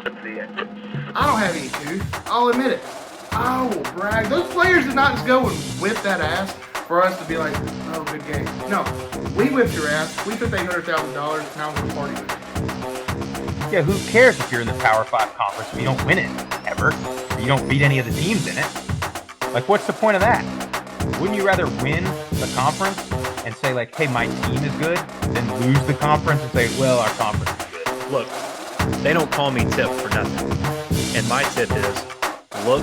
I don't have any tooth. I'll admit it. I will brag. Those players did not just go and whip that ass for us to be like, oh, good game. No, we whipped your ass. We took $800,000. Now we're going to party with you. Yeah, who cares if you're in the Power 5 conference if you don't win it, ever? Or you don't beat any of the teams in it? Like, what's the point of that? Wouldn't you rather win the conference and say, like, hey, my team is good, than lose the conference and say, well, our conference is good? Look, they don't call me Tip for nothing. And my tip is, look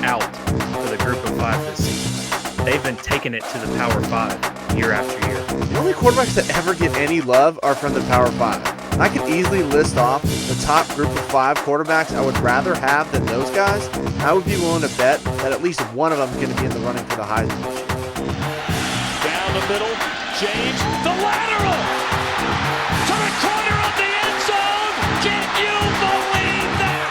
out for the Group of 5 this season. They've been taking it to the Power 5 year after year. The only quarterbacks that ever get any love are from the Power 5. I could easily list off the top Group of 5 quarterbacks I would rather have than those guys. I would be willing to bet that at least one of them is going to be in the running for the Heisman this year. Down the middle, James, the lateral to the corner of the end zone. Can you believe that?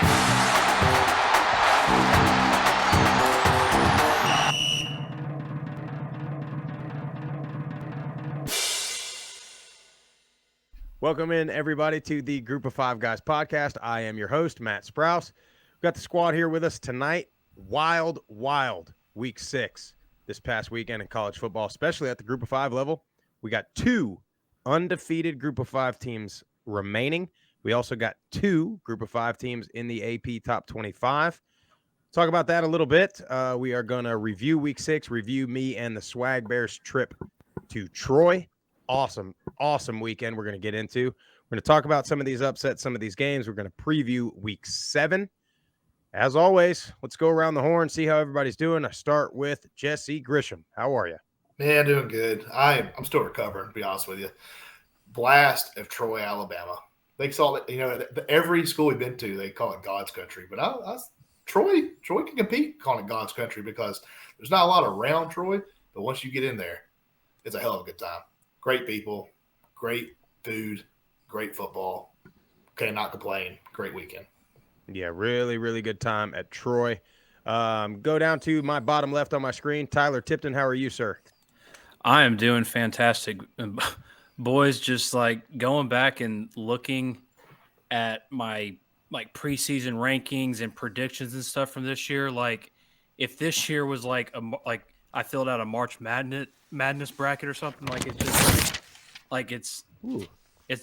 Welcome in, everybody, to the Group of 5 Guys podcast. I am your host, Matt Sprouse. We've got the squad here with us tonight. Wild week 6 this past weekend in college football, especially at the Group of 5 level. We got 2 undefeated Group of 5 teams remaining. We also got 2 Group of 5 teams in the AP Top 25. Talk about that a little bit. We are going to review week 6, review me and the Swag Bears trip to Troy. Awesome weekend we're going to get into. We're going to talk about some of these upsets, some of these games. We're going to preview week 7. As always, let's go around the horn, see how everybody's doing. I start with Jesse Grisham. How are you? Man, doing good. I'm still recovering, to be honest with you. Blast of Troy, Alabama. They saw that, every school we've been to, they call it God's country. But Troy can compete calling it God's country because there's not a lot around Troy. But once you get in there, it's a hell of a good time. Great people, great food, great football. Cannot complain. Great weekend. Yeah, really, really good time at Troy. Go down to my bottom left on my screen. Tyler Tipton, how are you, sir? I am doing fantastic. Boys, just like going back and looking at my preseason rankings and predictions and stuff from this year. Like if this year was like I filled out a March Madness bracket or something, like it's just like it's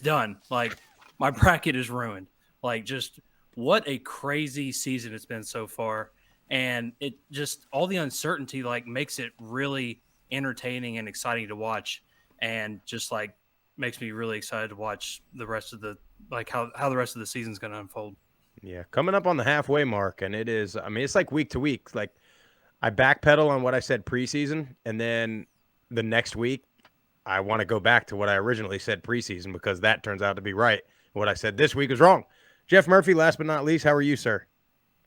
done. Like my bracket is ruined. Like just what a crazy season it's been so far. And it just all the uncertainty like makes it really entertaining and exciting to watch, and just like makes me really excited to watch the rest of the how the rest of the season's going to unfold. Yeah, coming up on the halfway mark, and it is, I mean, it's like week to week. Like I backpedal on what I said preseason, and then the next week I want to go back to what I originally said preseason because that turns out to be right. What I said this week is wrong. Jeff Murphy, last but not least, how are you, sir?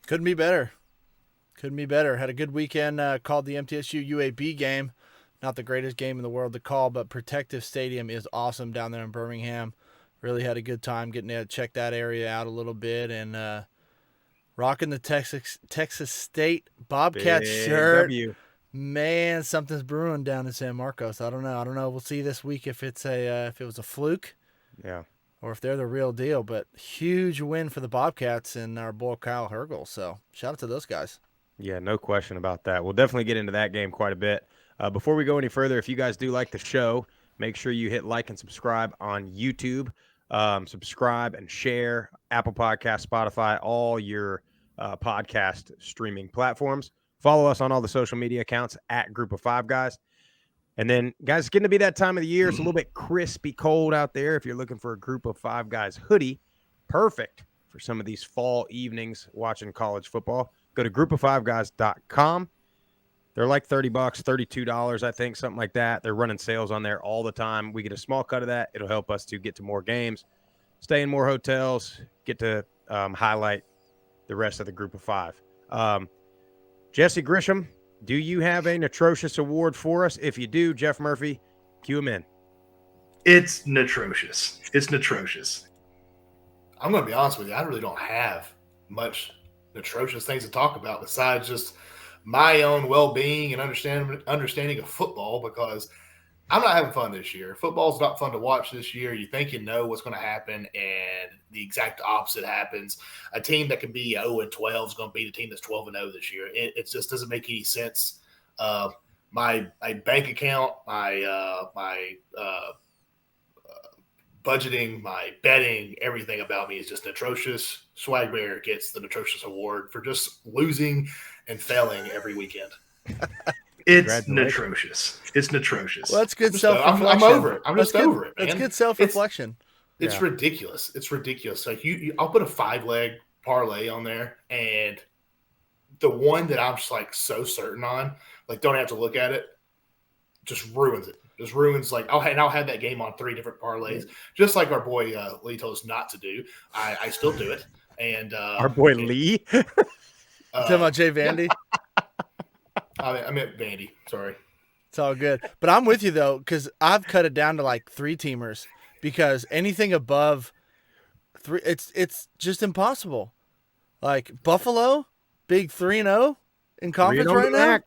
Couldn't be better. Had a good weekend. Called the MTSU UAB game. Not the greatest game in the world to call, but Protective Stadium is awesome down there in Birmingham. Really had a good time getting to check that area out a little bit, and rocking the Texas State Bobcats shirt. W. Man, something's brewing down in San Marcos. I don't know. We'll see this week if it was a fluke. Yeah. Or if they're the real deal. But huge win for the Bobcats and our boy Kyle Hergel. So shout out to those guys. Yeah, no question about that. We'll definitely get into that game quite a bit. Before we go any further, if you guys do like the show, make sure you hit like and subscribe on YouTube. Subscribe and share Apple Podcasts, Spotify, all your podcast streaming platforms. Follow us on all the social media accounts at Group of 5 Guys. And then, guys, it's getting to be that time of the year. It's a little bit crispy cold out there. If you're looking for a Group of 5 Guys hoodie, perfect for some of these fall evenings watching college football. Go to group5guys.com. They're like $30, $32, I think, something like that. They're running sales on there all the time. We get a small cut of that. It'll help us to get to more games, stay in more hotels, get to highlight the rest of the Group of 5. Jesse Grisham, do you have an atrocious award for us? If you do, Jeff Murphy, cue him in. It's atrocious. I'm going to be honest with you. I really don't have much atrocious things to talk about besides just my own well-being and understanding of football, because I'm not having fun this year. Football's not fun to watch this year. You think you know what's going to happen, and the exact opposite happens. A team that can be 0-12 is going to beat a team that's 12-0 this year. It just doesn't make any sense. My bank account, my budgeting, my betting, everything about me is just atrocious. Swag Bear gets the atrocious award for just losing and failing every weekend. It's atrocious. It's atrocious. Well, that's good self-reflection. I'm over it. I'm just over it, man. That's good self-reflection. It's ridiculous. It's ridiculous. Like I'll put a 5-leg parlay on there, and the one that I'm just like so certain on, like don't have to look at it, just ruins it. Just ruins I'll have that game on 3 different parlays, just like our boy Lee told us not to do. I still do it, and our boy Lee. Talking about Jay Vandy. I meant Vandy. Sorry. It's all good. But I'm with you, though, because I've cut it down to like 3-teamers because anything above 3, it's just impossible. Like Buffalo, big 3-0 in conference right now.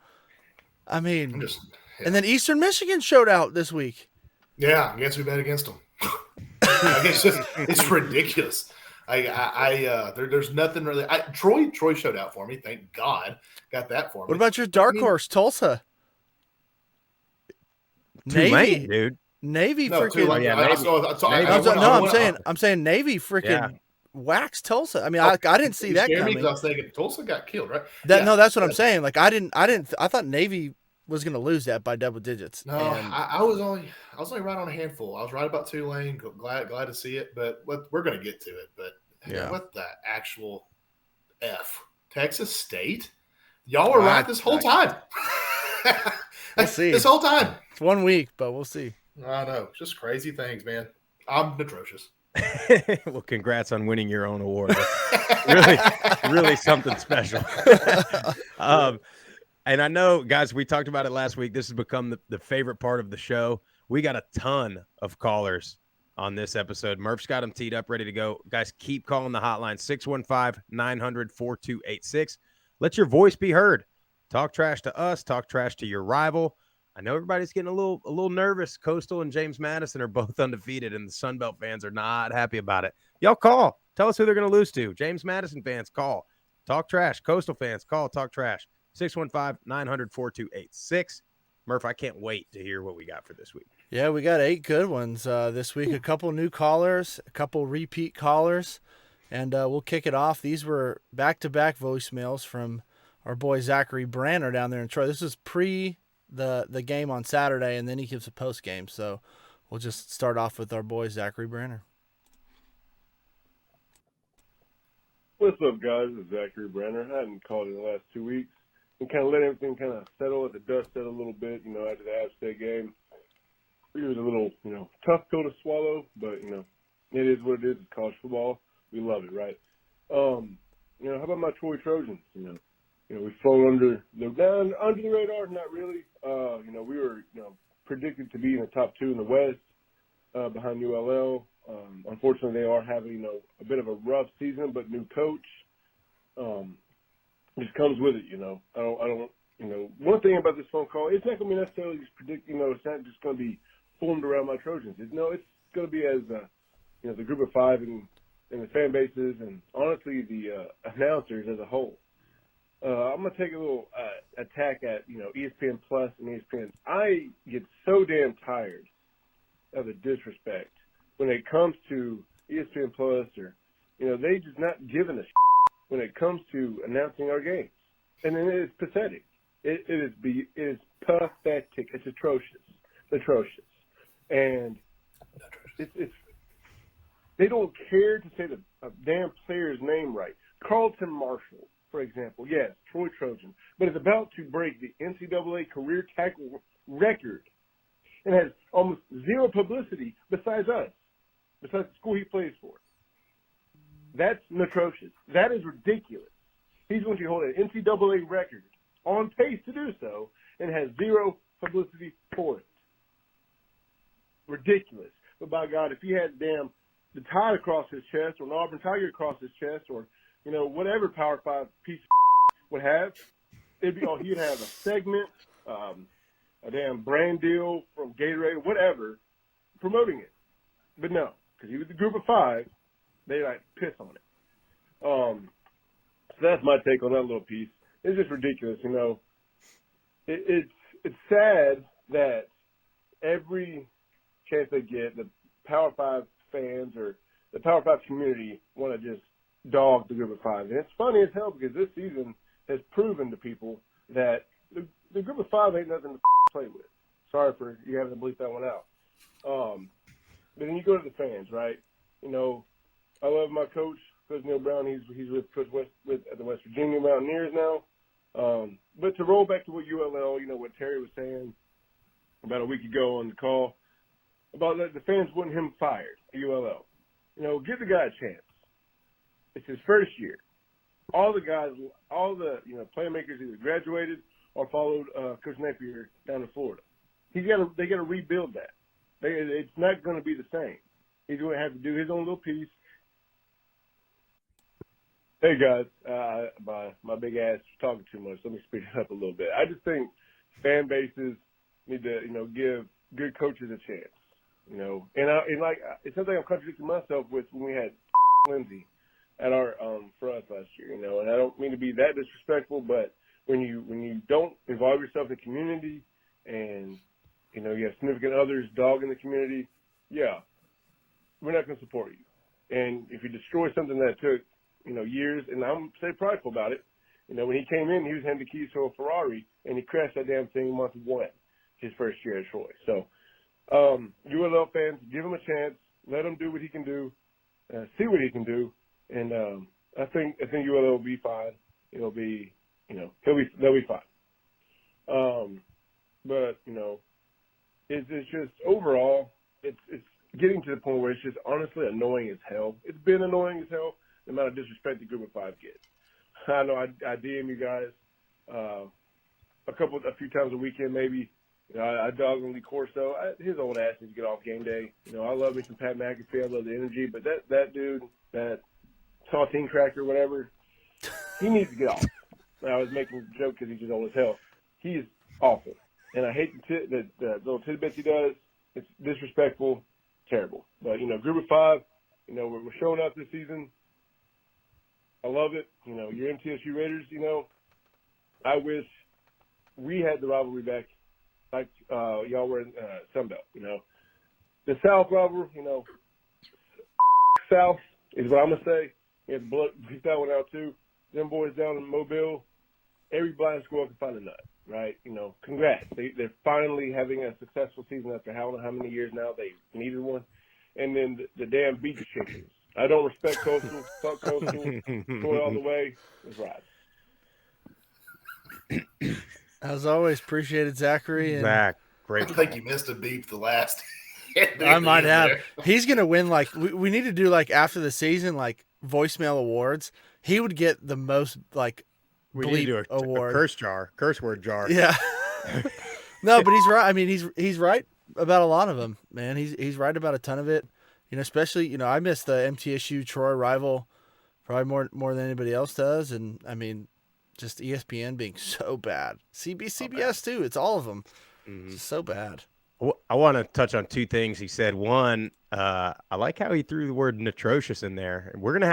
I mean, and then Eastern Michigan showed out this week. Yeah, I guess we bet against them. It's ridiculous. There's nothing really. Troy showed out for me. Thank God, got that for me. What about your dark horse, Tulsa? Navy, dude. Navy no, freaking. I'm saying Navy freaking waxed Tulsa. I mean, I didn't see that coming. I was thinking Tulsa got killed, right? No, that's what I'm saying. Like I thought Navy was going to lose that by double digits. No, I was only right on a handful. I was right about Tulane. Glad to see it, but we're going to get to it. But what the actual F? Texas State? Y'all were right this whole time. We'll see. This whole time. It's 1 week, but we'll see. I know. Just crazy things, man. I'm atrocious. Well, congrats on winning your own award. really, really something special. And I know, guys, we talked about it last week. This has become the favorite part of the show. We got a ton of callers on this episode. Murph's got them teed up, ready to go. Guys, keep calling the hotline, 615-900-4286. Let your voice be heard. Talk trash to us. Talk trash to your rival. I know everybody's getting a little nervous. Coastal and James Madison are both undefeated, and the Sunbelt fans are not happy about it. Y'all call. Tell us who they're going to lose to. James Madison fans, call. Talk trash. Coastal fans, call. Talk trash. 615-900-4286. Murph, I can't wait to hear what we got for this week. Yeah, we got 8 good ones this week. A couple new callers, a couple repeat callers, and we'll kick it off. These were back-to-back voicemails from our boy Zachary Branner down there in Troy. This is pre the game on Saturday, and then he gives a post game. So we'll just start off with our boy Zachary Branner. What's up, guys? It's Zachary Branner. I hadn't called in the last 2 weeks and kind of let everything kind of settle, let the dust settle a little bit, after the App State game. It was a little, tough pill to swallow, but, it is what it is. It's college football. We love it, right? How about my Troy Trojans? We flown under the radar, not really. We were, predicted to be in the top 2 in the West behind ULL. Unfortunately, they are having, a bit of a rough season, but new coach just comes with it, I don't, one thing about this phone call, it's not going to be necessarily just it's not just going to be formed around my Trojans. It's going to be as, the group of 5 and the fan bases and honestly the announcers as a whole. I'm going to take a little attack at, ESPN Plus and ESPN. I get so damn tired of the disrespect when it comes to ESPN Plus or, they just not giving a when it comes to announcing our games. And then it is pathetic. It is pathetic. It's atrocious. And it's they don't care to say the damn player's name right. Carlton Marshall, for example, yes, Troy Trojan, but is about to break the NCAA career tackle record and has almost zero publicity besides us, besides the school he plays for. That's atrocious. That is ridiculous. He's going to hold an NCAA record, on pace to do so, and has zero publicity for it. Ridiculous. But by God, if he had the tie across his chest or an Auburn Tiger across his chest or, whatever Power 5 piece would have, it'd be he'd have a segment, a damn brand deal from Gatorade, whatever, promoting it. But no, because he was the group of 5, they like piss on it. So that's my take on that little piece. It's just ridiculous, you know. It's sad that every chance they get, the Power 5 fans or the Power 5 community want to just dog the group of 5. And it's funny as hell because this season has proven to people that the group of 5 ain't nothing to play with. Sorry for you having to bleep that one out. But then you go to the fans, right? You know, I love my coach, Coach Neil Brown. He's with Coach West at the West Virginia Mountaineers now. But to roll back to what ULL, you know, what Terry was saying about a week ago on the call about the fans wanting him fired at ULL. You know, give the guy a chance. It's his first year. All the guys, you know, playmakers either graduated or followed Coach Napier down to Florida. They got to rebuild that. It's not going to be the same. He's going to have to do his own little piece. Hey guys, my big ass is talking too much. Let me speed it up a little bit. I just think fan bases need to, you know, give good coaches a chance. You know, and like it's something I'm contradicting myself with when we had Lindsay at our for us last year. You know, and I don't mean to be that disrespectful, but when you don't involve yourself in the community and you know you have significant others dogging the community, yeah, we're not going to support you. And if you destroy something that took years, and I'm say prideful about it. You know, when he came in, he was handed the keys to a Ferrari, and he crashed that damn thing month one, his first year at Troy. So, ULL fans, give him a chance, let him do what he can do, see what he can do, and I think ULL will be fine. It'll be, they'll be fine. But it's just overall, it's getting to the point where it's just honestly annoying as hell. It's been annoying as hell. The amount of disrespect the group of 5 gets. I know I DM you guys a few times a weekend maybe. I dog on Lee Corso. His old ass needs to get off game day. I love me some Pat McAfee. I love the energy, but that dude, that saltine cracker, whatever, he needs to get off. I was making a joke because he's just old as hell. He's awful, and I hate the little tidbits he does. It's disrespectful, terrible. But group of 5, we're showing up this season. I love it. Your MTSU Raiders, I wish we had the rivalry back like y'all were in Sunbelt, The South rivalry, South is what I'm going to say. You have to beat that one out too. Them boys down in Mobile, every blind squirrel can find a nut, right? Congrats. They're finally having a successful season after how many years now they needed one. And then the damn beach chickens. I don't respect Coastal. Fuck Coastal. Going all the way. Let's ride. As always, appreciated Zachary. And Zach, great. I think you missed a beep the last. I might have. He's gonna win. Like we need to do after the season voicemail awards. He would get the most we need to do a award. curse word jar. Yeah. No, but he's right. I mean, he's right about a lot of them, man. He's right about a ton of it. Especially, I miss the MTSU Troy rival probably more than anybody else does. And I mean, just ESPN being so bad. CBS too. It's all of them. Mm-hmm. It's so bad. I want to touch on 2 things he said. One, I like how he threw the word "atrocious" in there. We're gonna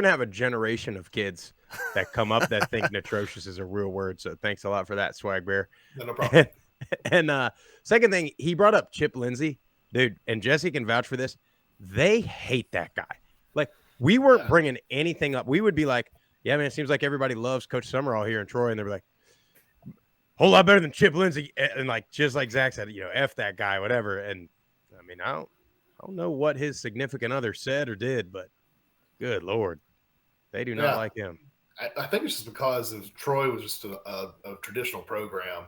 have a generation of kids that come up that think "atrocious" is a real word. So thanks a lot for that, Swag Bear. No problem. And second thing, he brought up Chip Lindsey, dude, and Jesse can vouch for this. They hate that guy. We weren't bringing anything up. We would be like, yeah, man, it seems like everybody loves Coach Summerall here in Troy. And they'd be like, whole lot better than Chip Lindsey. And just like Zach said, F that guy, whatever. And I mean, I don't know what his significant other said or did, but good Lord, they do not like him. I think it's just because Troy was just a traditional program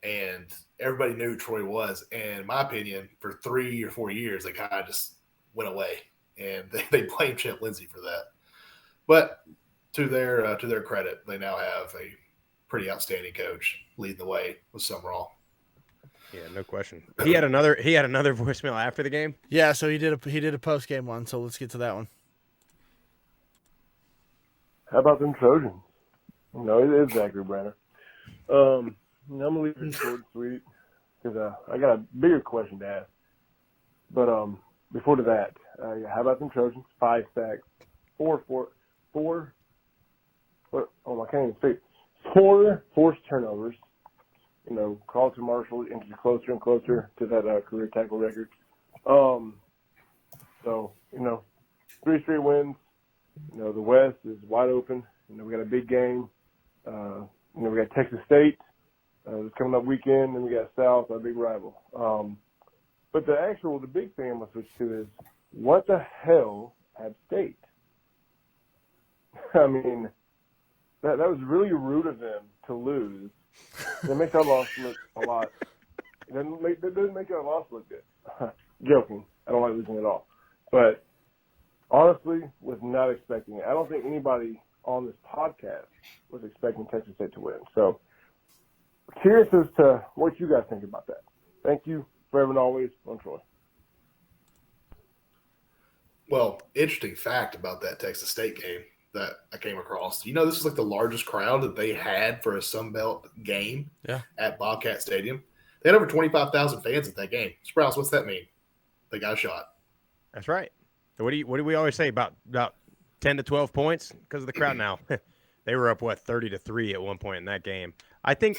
and everybody knew who Troy was. And in my opinion, for 3 or 4 years, they kind of just went away and they blamed Chip Lindsey for that. But to their credit, they now have a pretty outstanding coach leading the way with Summerall. Yeah, no question. He had another voicemail after the game. Yeah, so he did a post game one. So let's get to that one. How about them Trojans? It is Zachary Branner. I'm gonna leave it short and sweet. because I got a bigger question to ask. But before to that, how about them Trojans? 5 sacks, four. I can't even speak. 4 forced turnovers. You know, Carlton Martial inches closer and closer to that career tackle record. So, you know, 3 straight wins. You know, the West is wide open. You know, we got a big game. You know, we got Texas State this coming up weekend, and we got South, our big rival. But the big thing I'm going to switch to is, what the hell App State? I mean, that was really rude of them to lose. It makes our loss look a lot. It doesn't make our loss look good. Joking. I don't like losing at all. But honestly, was not expecting it. I don't think anybody on this podcast was expecting Texas State to win. So, curious as to what you guys think about that. Thank you, forever and always, on Troy. Well, interesting fact about that Texas State game that I came across. You know, this is like the largest crowd that they had for a Sun Belt game at Bobcat Stadium. They had over 25,000 fans at that game. Sprouse, what's that mean? They got shot. That's right. What do we always say about 10 to 12 points because of the crowd now? They were up 30-3 at one point in that game. I think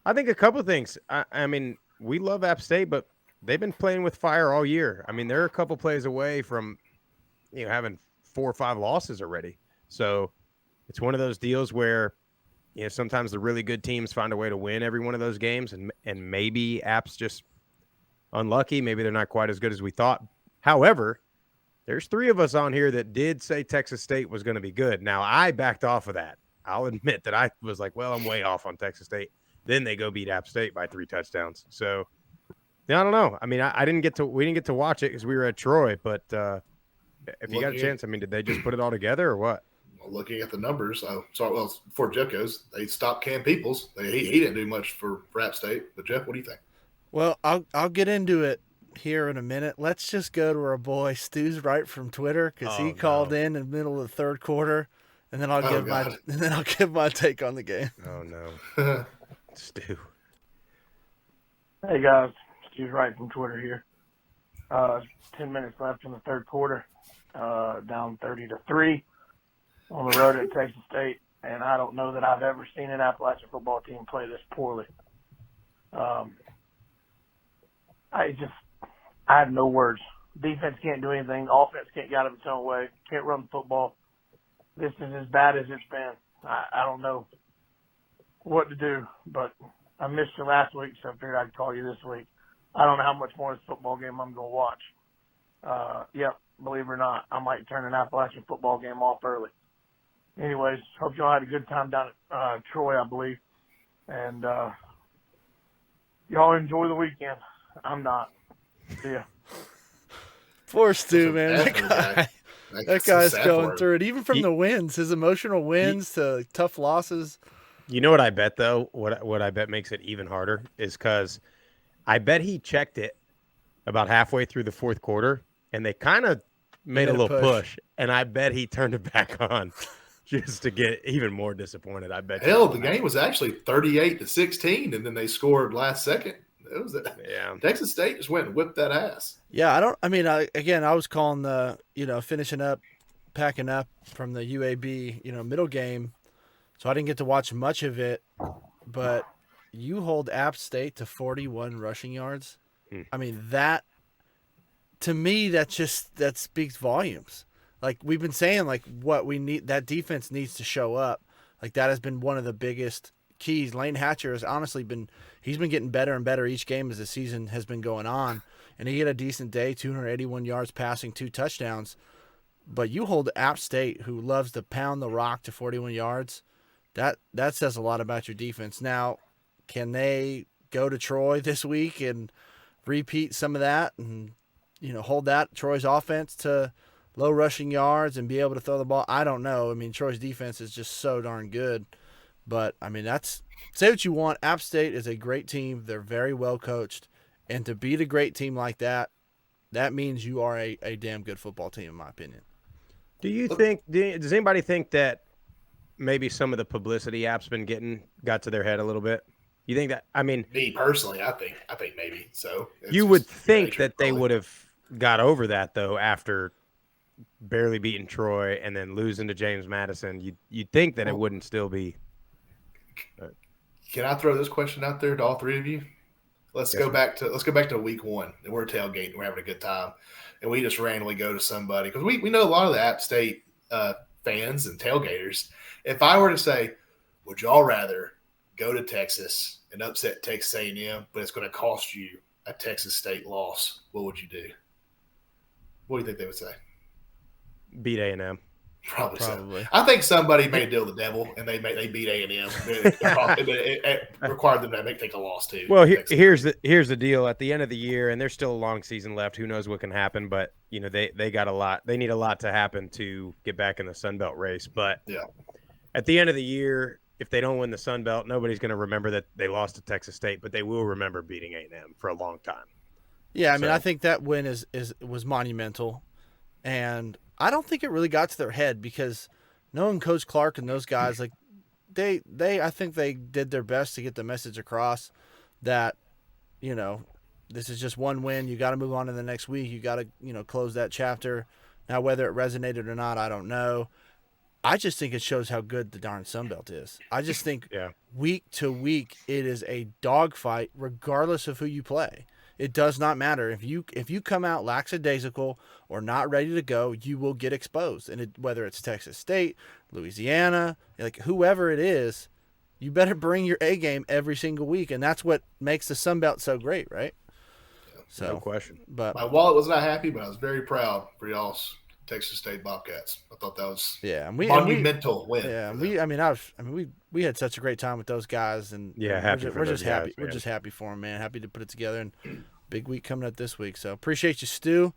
a couple of things. I mean, we love App State, but they've been playing with fire all year. I mean, they're a couple plays away from having 4 or 5 losses already. So it's one of those deals where sometimes the really good teams find a way to win every one of those games, and maybe App's just unlucky. Maybe they're not quite as good as we thought. However, there's 3 of us on here that did say Texas State was going to be good. Now, I backed off of that. I'll admit that I was like, well, I'm way off on Texas State. Then they go beat App State by 3 touchdowns. So, I don't know. I mean, we didn't get to watch it because we were at Troy. But if you got a chance, I mean, did they just put it all together or what? Looking at the numbers, before Jeff goes, they stopped Cam Peoples. He didn't do much for App State. But Jeff, what do you think? Well, I'll get into it here in a minute. Let's just go to our boy Stu's right from Twitter because he called in the middle of the third quarter, and then I'll give my take on the game. Oh no, Stu. Hey guys, Stu's right from Twitter here. 10 minutes left in the third quarter, down 30-3 on the road at Texas State, and I don't know that I've ever seen an Appalachian football team play this poorly. I have no words. Defense can't do anything. Offense can't get out of its own way. Can't run the football. This is as bad as it's been. I don't know what to do, but I missed you last week, so I figured I'd call you this week. I don't know how much more of this football game I'm going to watch. Yep, believe it or not, I might turn an Appalachian football game off early. Anyways, hope y'all had a good time down at Troy, I believe. And y'all enjoy the weekend. I'm not. See ya. Poor Stu, man. That guy's going through it. Even from the wins, his emotional wins to tough losses. You know what I bet, though? What I bet makes it even harder is because I bet he checked it about halfway through the fourth quarter, and they kind of made a little push, and I bet he turned it back on just to get even more disappointed. I bet. Hell, the game was actually 38-16, and then they scored last second. Texas State just went and whipped that ass. Yeah, I was calling the, finishing up, packing up from the UAB, middle game. So I didn't get to watch much of it, but you hold App State to 41 rushing yards. I mean, that, to me, that speaks volumes. Like we've been saying, like what we need, that defense needs to show up. Like that has been one of the biggest keys. Lane Hatcher has honestly he's been getting better and better each game as the season has been going on. And he had a decent day, 281 yards passing, 2 touchdowns. But you hold App State, who loves to pound the rock, to 41 yards. That says a lot about your defense. Now, can they go to Troy this week and repeat some of that and, hold that Troy's offense to low rushing yards and be able to throw the ball? I don't know. I mean, Troy's defense is just so darn good. But, I mean, say what you want. App State is a great team. They're very well coached. And to beat a great team like that means you are a damn good football team, in my opinion. Does anybody think that maybe some of the publicity App's been getting got to their head a little bit? You think that? I mean, Me personally, I think maybe so. You would think that they would have got over that though after barely beating Troy and then losing to James Madison. You'd think that it wouldn't still be. Can I throw this question out there to all three of you? Let's go back to week 1, and we're tailgating, we're having a good time, and we just randomly go to somebody because we know a lot of the App State fans and tailgaters. If I were to say, would y'all rather go to Texas and upset Texas A&M, but it's going to cost you a Texas State loss, what would you do? What do you think they would say? Beat A&M. Probably so. I think somebody made a deal with the devil, and they beat A&M. It required them to take a loss too. Well, here's the deal. At the end of the year, and there's still a long season left. Who knows what can happen? But they got a lot. They need a lot to happen to get back in the Sun Belt race. But at the end of the year, if they don't win the Sun Belt, nobody's going to remember that they lost to Texas State, but they will remember beating A&M for a long time. Yeah, I mean, I think that win was monumental, and I don't think it really got to their head because knowing Coach Clark and those guys, like I think they did their best to get the message across that, this is just one win. You got to move on to the next week. You got to, close that chapter. Now, whether it resonated or not, I don't know. I just think it shows how good the darn Sun Belt is. I just think week to week it is a dogfight regardless of who you play. It does not matter. If you come out lackadaisical or not ready to go, you will get exposed. And whether it's Texas State, Louisiana, like whoever it is, you better bring your A game every single week. And that's what makes the Sun Belt so great, right? So, no question. But my wallet was not happy, but I was very proud for y'all's Texas State Bobcats. I thought that was monumental win. Yeah, we had such a great time with those guys, and we're just happy. We're just happy for them, man. Happy to put it together, and big week coming up this week. So appreciate you, Stu.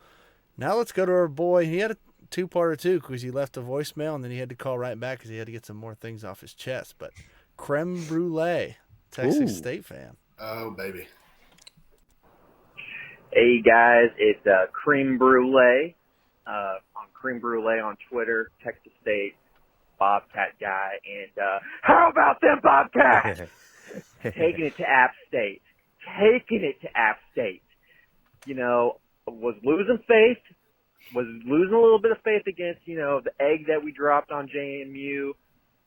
Now let's go to our boy. He had a two-parter too because he left a voicemail and then he had to call right back because he had to get some more things off his chest. But Creme Brulee, Texas State fan. Oh baby. Hey guys, it's Creme Brulee. On Creme Brulee on Twitter, Texas State Bobcat guy, and how about them Bobcats? Taking it to App State. Was losing a little bit of faith against, the egg that we dropped on JMU,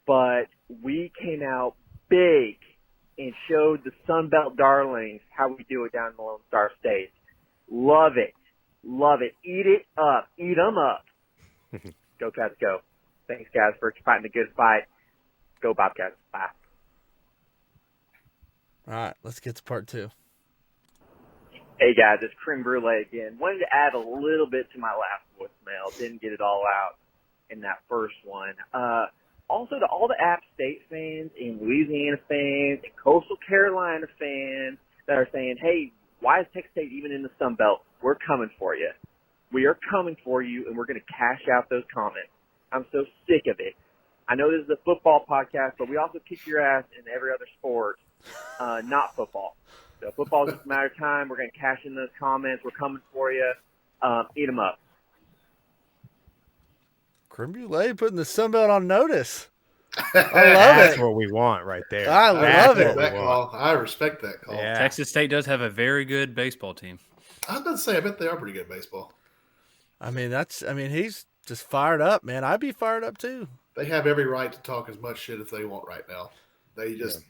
but we came out big and showed the Sun Belt darlings how we do it down in the Lone Star State. Love it. Eat it up. Eat them up. Go Cats, go. Thanks, guys, for fighting the good fight. Go Bobcats. Bye. All right, let's get to part 2. Hey, guys, it's Creme Brulee again. Wanted to add a little bit to my last voicemail. Didn't get it all out in that first one. Also, to all the App State fans and Louisiana fans and Coastal Carolina fans that are saying, hey, why is Texas State even in the Sun Belt? We're coming for you. We are coming for you, and we're going to cash out those comments. I'm so sick of it. I know this is a football podcast, but we also kick your ass in every other sport, not football. So football is just a matter of time. We're going to cash in those comments. We're coming for you. Eat them up. Creme Brulee putting the Sun Belt on notice. I love That's it. what we want right there. I love it. I respect that call. Yeah. Texas State does have a very good baseball team. I was about to say, I bet they are pretty good at baseball. I mean, he's just fired up, man. I'd be fired up too. They have every right to talk as much shit as they want right now. They just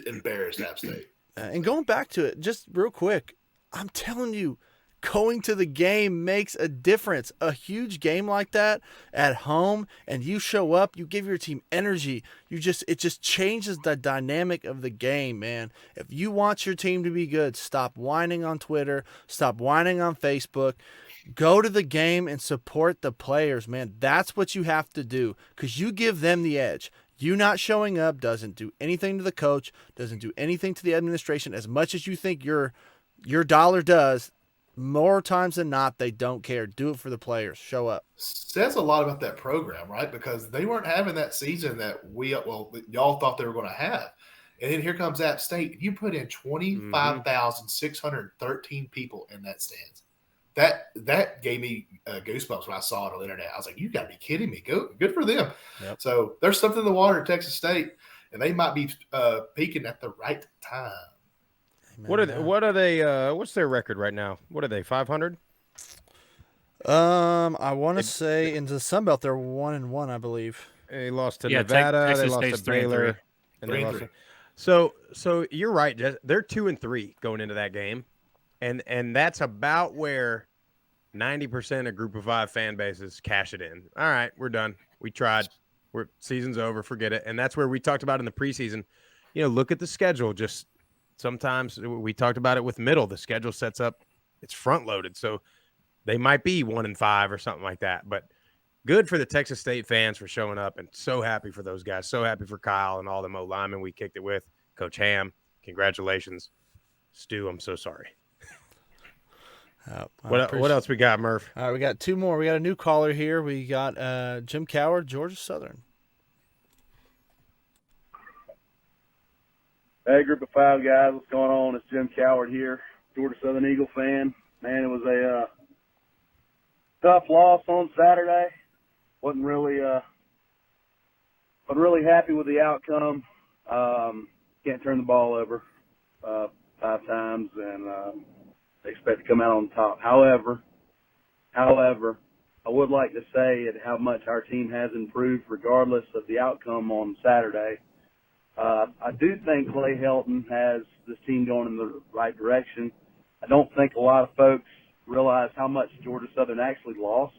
embarrassed App State. And going back to it, just real quick, I'm telling you, going to the game makes a difference. A huge game like that at home, and you show up, you give your team energy. It just changes the dynamic of the game, man. If you want your team to be good, stop whining on Twitter, stop whining on Facebook. Go to the game and support the players, man. That's what you have to do because you give them the edge. You not showing up doesn't do anything to the coach, doesn't do anything to the administration as much as you think your dollar does. More times than not, they don't care. Do it for the players. Show up. Says a lot about that program, right? Because they weren't having that season that y'all thought they were going to have. And then here comes App State. You put in 25,613 people in that stands. That gave me goosebumps when I saw it on the internet. I was like, you got to be kidding me. Good for them. Yep. So there's something in the water at Texas State. and they might be peaking at the right time. What are they? What's their record right now? What are they? 500? I want to say in the Sun Belt they're 1-1, I believe. They lost to Nevada. Texas they lost State's to Baylor. 3-3. So you're right, Jess. They're 2-3 going into that game, and that's about where 90% of Group of Five fan bases cash it in. All right, we're done. We tried. Season's over. Forget it. And that's where we talked about in the preseason. Look at the schedule. Just sometimes we talked about it with Middle. The schedule sets up. It's front loaded, so they might be 1-5 or something like that. But good for the Texas State fans for showing up, and so happy for those guys. So happy for Kyle and all the linemen we kicked it with. Coach Ham, congratulations. Stu, I'm so sorry. What else we got, Murph? All right, we got two more. We got a new caller here. We got Jim Coward, Georgia Southern. Hey, Group of Five guys, what's going on? It's Jim Coward here, Georgia Southern Eagle fan. Man, it was a tough loss on Saturday. Wasn't really happy with the outcome. Can't turn the ball over 5 times, and expect to come out on top. However, I would like to say how much our team has improved regardless of the outcome on Saturday. I do think Clay Helton has this team going in the right direction. I don't think a lot of folks realize how much Georgia Southern actually lost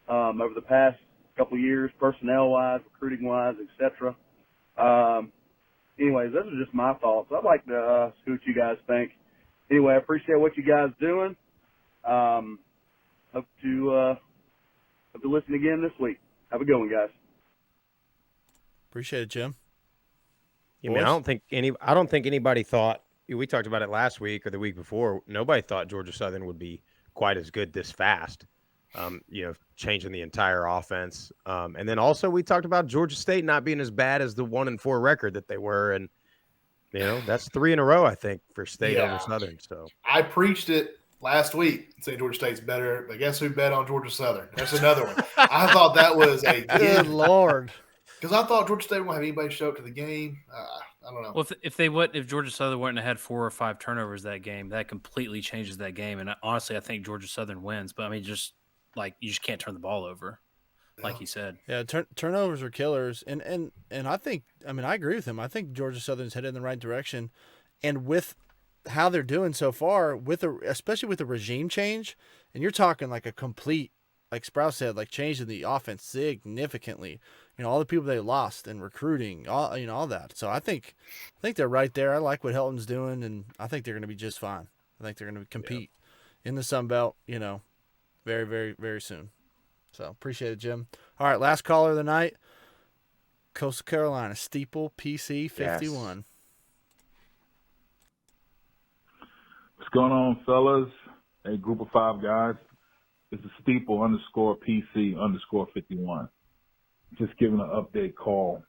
over the past couple of years, personnel-wise, recruiting-wise, etc. Anyways, those are just my thoughts. I'd like to see what you guys think. Anyway, I appreciate what you guys doing. Hope to listen again this week. Have a good one, guys. Appreciate it, Jim. I mean, I don't think anybody thought. We talked about it last week or the week before. Nobody thought Georgia Southern would be quite as good this fast. Changing the entire offense, and then also we talked about Georgia State not being as bad as the 1-4 record that they were, and that's 3 in a row, I think, for State over Southern. So I preached it last week, saying Georgia State's better, but guess who bet on Georgia Southern? That's another one. I thought that was a good Lord, because I thought Georgia State wouldn't have anybody show up to the game. I don't know. Well, if Georgia Southern wouldn't have had 4 or 5 turnovers that game, that completely changes that game. And honestly, I think Georgia Southern wins. But I mean, you just can't turn the ball over, like he said. Yeah, turnovers are killers, and I think, I agree with him. I think Georgia Southern's headed in the right direction, and with how they're doing so far, especially with the regime change, and you're talking like a complete, like Sprouse said, like changing the offense significantly. All the people they lost and recruiting, all that. So I think they're right there. I like what Helton's doing, and I think they're going to be just fine. I think they're going to compete in the Sun Belt, very, very, very soon. So appreciate it, Jim. All right, last caller of the night, Coastal Carolina, Steeple PC 51. Yes. What's going on, fellas? Hey, Group of Five guys. This is Steeple _PC _51. Just giving an update call.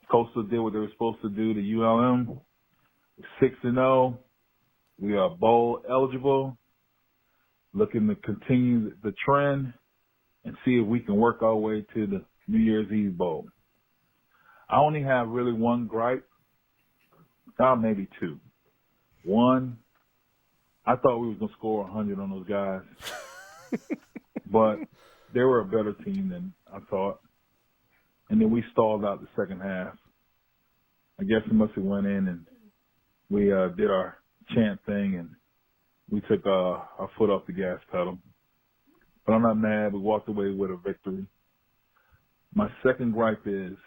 Coastal did what they were supposed to do to ULM. 6-0. We are bowl eligible. Looking to continue the trend and see if we can work our way to the New Year's Eve Bowl. I only have really one gripe, maybe 2. One, I thought we was going to score 100 on those guys, but they were a better team than I thought. And then we stalled out the second half. I guess we must have went in and we did our chant thing and we took our foot off the gas pedal. But I'm not mad. We walked away with a victory. My second gripe is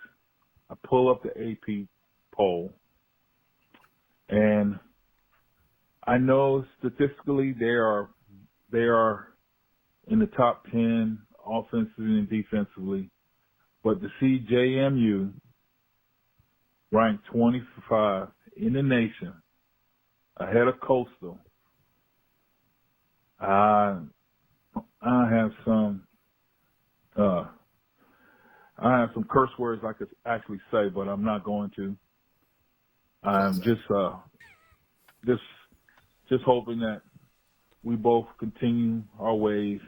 I pull up the AP poll, and I know statistically they are in the top 10 offensively and defensively, but to see JMU ranked 25 in the nation ahead of Coastal, I have some curse words I could actually say, but I'm not going to. I'm just hoping that we both continue our ways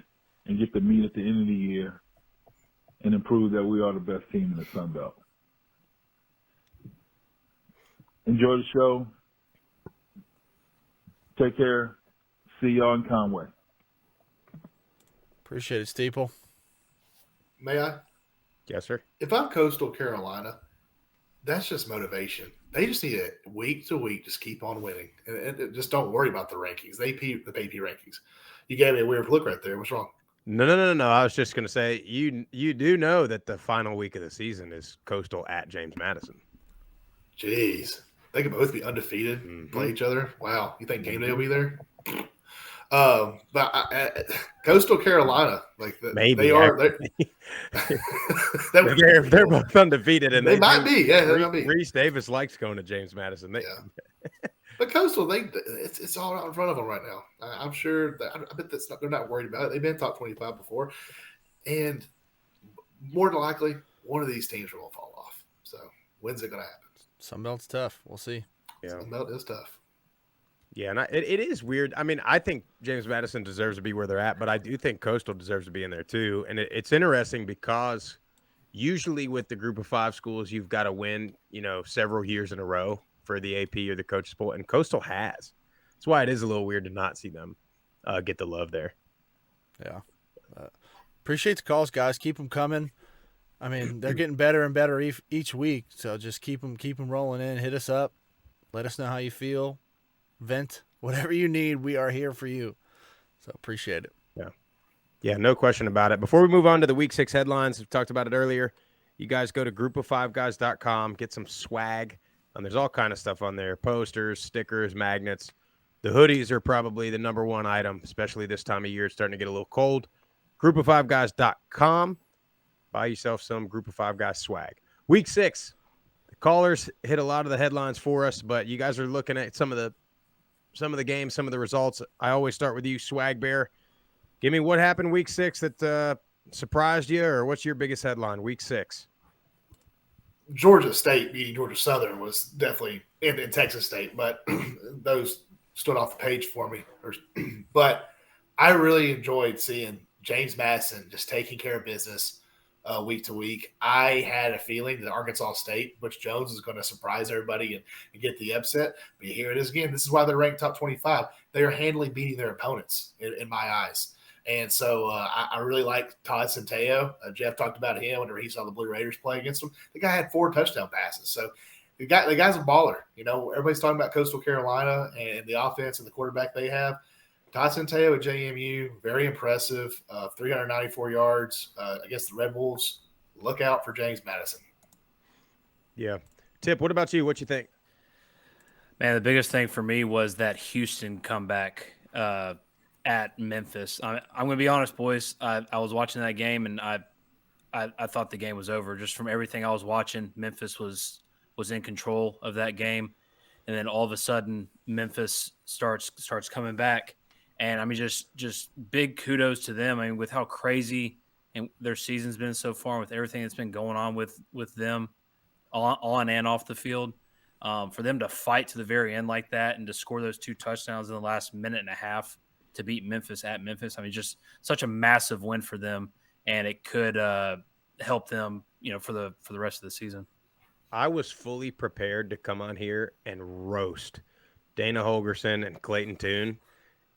and get to meet at the end of the year and improve that we are the best team in the Sun Belt. Enjoy the show. Take care. See y'all in Conway. Appreciate it, Steeple. May I? Yes, sir. If I'm Coastal Carolina, that's just motivation. They just need to week to week just keep on winning and just don't worry about the rankings. The AP rankings. You gave me a weird look right there. What's wrong? No. I was just going to say you do know that the final week of the season is Coastal at James Madison. Jeez, they could both be undefeated, play each other. Wow, you think game day will be there? But Coastal Carolina, like maybe they are. They're both undefeated, and they might be. Yeah, they might be. Reese Davis likes going to James Madison. But Coastal, it's all out in front of them right now. I'm sure that I bet they're not worried about it. They've been top 25 before, and more than likely, one of these teams will fall off. So when's it going to happen? Sunbelt's tough. We'll see. Yeah, Sunbelt is tough. Yeah, and it is weird. I mean, I think James Madison deserves to be where they're at, but I do think Coastal deserves to be in there too. And it's interesting because usually with the group of 5 schools, you've got to win, several years in a row for the AP or the coaches poll, and Coastal has. That's why it is a little weird to not see them get the love there. Yeah. Appreciate the calls, guys. Keep them coming. I mean, they're getting better and better each week, so just keep them rolling in. Hit us up. Let us know how you feel. Vent. Whatever you need, we are here for you. So appreciate it. Yeah, no question about it. Before we move on to the Week 6 headlines, we talked about it earlier. You guys go to groupof5guys.com, get some swag. And there's all kind of stuff on there. Posters, stickers, magnets. The hoodies are probably the number one item, especially this time of year. It's starting to get a little cold. Groupof5guys.com. Buy yourself some Group of 5 Guys swag. Week 6. The callers hit a lot of the headlines for us, but you guys are looking at some of the games, some of the results. I always start with you, Swag Bear. Give me what happened Week 6 that surprised you, or what's your biggest headline Week 6? Georgia State beating Georgia Southern was definitely in Texas State, but those stood off the page for me. But I really enjoyed seeing James Madison just taking care of business week to week. I had a feeling that Arkansas State, Butch Jones, is going to surprise everybody and get the upset. But here it is again. This is why they're ranked top 25. They are handily beating their opponents in my eyes. And so I really like Todd Centeio. Jeff talked about him whenever he saw the Blue Raiders play against him. The guy had 4 touchdown passes. So the guy's a baller. Everybody's talking about Coastal Carolina and the offense and the quarterback they have. Todd Centeio at JMU, very impressive. 394 yards against the Red Wolves. Look out for James Madison. Yeah. Tip, what about you? What you think? Man, the biggest thing for me was that Houston comeback at Memphis. I'm going to be honest, boys. I was watching that game, and I thought the game was over. Just from everything I was watching, Memphis was in control of that game. And then all of a sudden, Memphis starts coming back. And, I mean, just big kudos to them. I mean, with how crazy and their season's been so far, with everything that's been going on with them on and off the field, for them to fight to the very end like that and to score those 2 touchdowns in the last minute and a half to beat Memphis at Memphis. I mean, just such a massive win for them, and it could help them, for the rest of the season. I was fully prepared to come on here and roast Dana Holgorsen and Clayton Tune,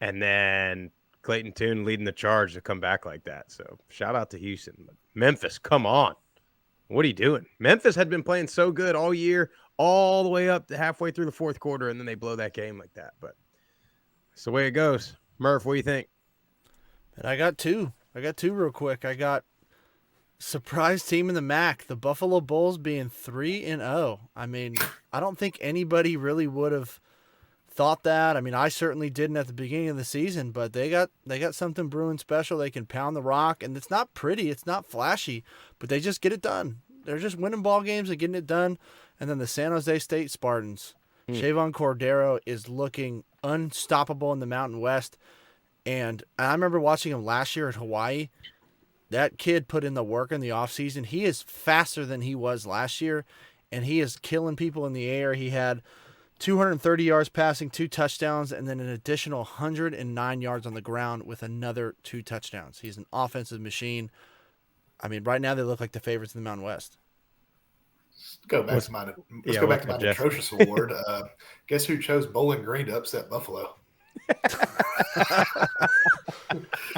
and then Clayton Tune leading the charge to come back like that. So shout out to Houston. But Memphis, come on. What are you doing? Memphis had been playing so good all year, all the way up to halfway through the fourth quarter, and then they blow that game like that. But it's the way it goes. Murph, what do you think? And I got two real quick. I got surprise team in the MAC, the Buffalo Bulls being 3-0. I mean, I don't think anybody really would have thought that. I mean, I certainly didn't at the beginning of the season, but they got something brewing special. They can pound the rock, and it's not pretty, it's not flashy, but they just get it done. They're just winning ball games and getting it done. And then the San Jose State Spartans. Shavon Cordero is looking unstoppable in the Mountain West. And I remember watching him last year at Hawaii. That kid put in the work in the offseason. He is faster than he was last year, and he is killing people in the air. He had 230 yards passing, 2 touchdowns, and then an additional 109 yards on the ground with another 2 touchdowns. He's an offensive machine. I mean, right now they look like the favorites in the Mountain West. Let's go back to my atrocious award. Guess who chose Bowling Green to upset Buffalo?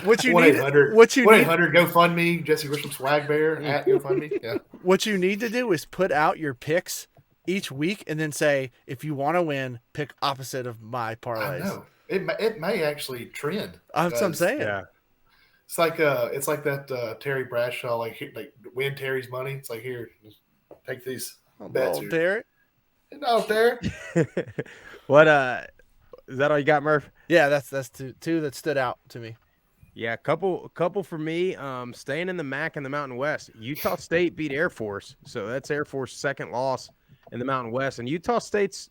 What you need? 1-800 GoFundMe Jesse Grisham Swag Bear at GoFundMe. Yeah. What you need to do is put out your picks each week and then say, if you want to win, pick opposite of my parlays. I know. It may actually trend. That's what I'm saying. Yeah. It's like that Terry Bradshaw, like win Terry's money. It's like, here, take these bets. Terry. No, Terry. What is that all you got, Murph? Yeah, that's two that stood out to me. Yeah, couple for me. Staying in the MAC and the Mountain West. Utah State beat Air Force, so that's Air Force's second loss in the Mountain West. And Utah State's,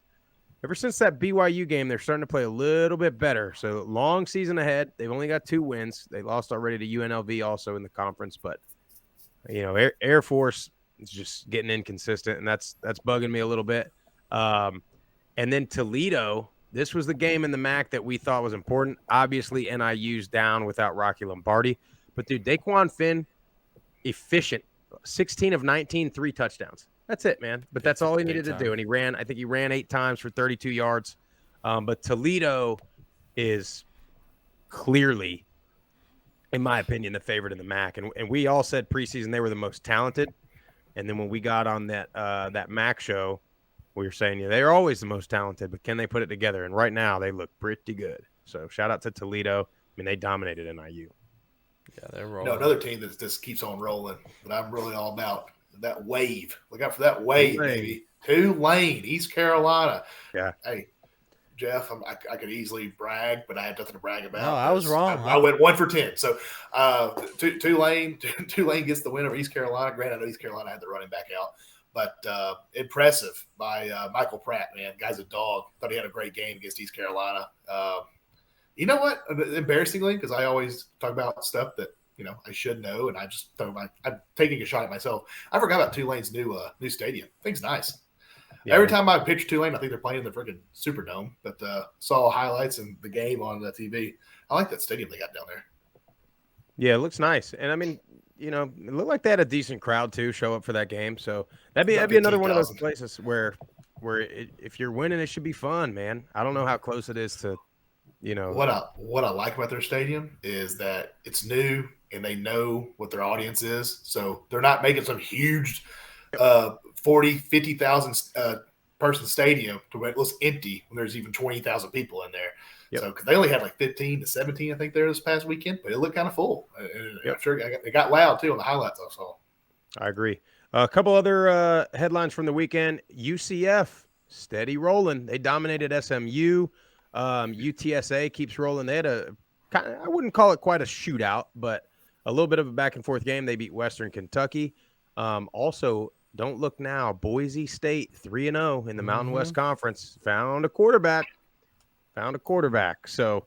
ever since that BYU game, they're starting to play a little bit better. So long season ahead. They've only got 2 wins. They lost already to UNLV also in the conference, but Air Force is just getting inconsistent, and that's bugging me a little bit. And then Toledo. This was the game in the MAC that we thought was important. Obviously, NIU's down without Rocky Lombardi. But, dude, Daquan Finn, efficient. 16 of 19, 3 touchdowns. That's it, man. But that's all he needed to do. And I think he ran 8 times for 32 yards. But Toledo is clearly, in my opinion, the favorite in the MAC. And we all said preseason they were the most talented. And then when we got on that MAC show, we were saying, they're always the most talented, but can they put it together? And right now they look pretty good. So shout out to Toledo. I mean, they dominated NIU. Yeah, they're rolling. Another team that just keeps on rolling, but I'm really all about that wave. Look out for that wave, baby. Tulane, East Carolina. Yeah. Hey, Jeff, I could easily brag, but I had nothing to brag about. No, I was wrong. I went 1 for 10. So Tulane gets the win over East Carolina. Granted, I know East Carolina had the running back out. But impressive by Michael Pratt, man. Guy's a dog. Thought he had a great game against East Carolina. You know what? Embarrassingly, because I always talk about stuff that I should know, and I just I'm taking a shot at myself. I forgot about Tulane's new stadium. I think it's nice. Yeah, every time I pitch Tulane, I think they're playing the freaking Superdome. But saw highlights and the game on the TV. I like that stadium they got down there. Yeah, it looks nice, and I mean, it looked like they had a decent crowd too show up for that game. So that'd be another one of those places where if you're winning, it should be fun, man. I don't know how close it is to, What I like about their stadium is that it's new and they know what their audience is. So they're not making some huge 50,000 person stadium to where it looks empty when there's even 20,000 people in there. Yep. So, because they only had like 15 to 17, I think, there this past weekend, but it looked kind of full. Yep. I'm sure it got loud too on the highlights I saw. I agree. A couple other headlines from the weekend. UCF steady rolling. They dominated SMU. UTSA keeps rolling. They had I wouldn't call it quite a shootout, but a little bit of a back and forth game. They beat Western Kentucky. Also, don't look now. Boise State 3-0 in the Mountain West Conference. Found a quarterback. So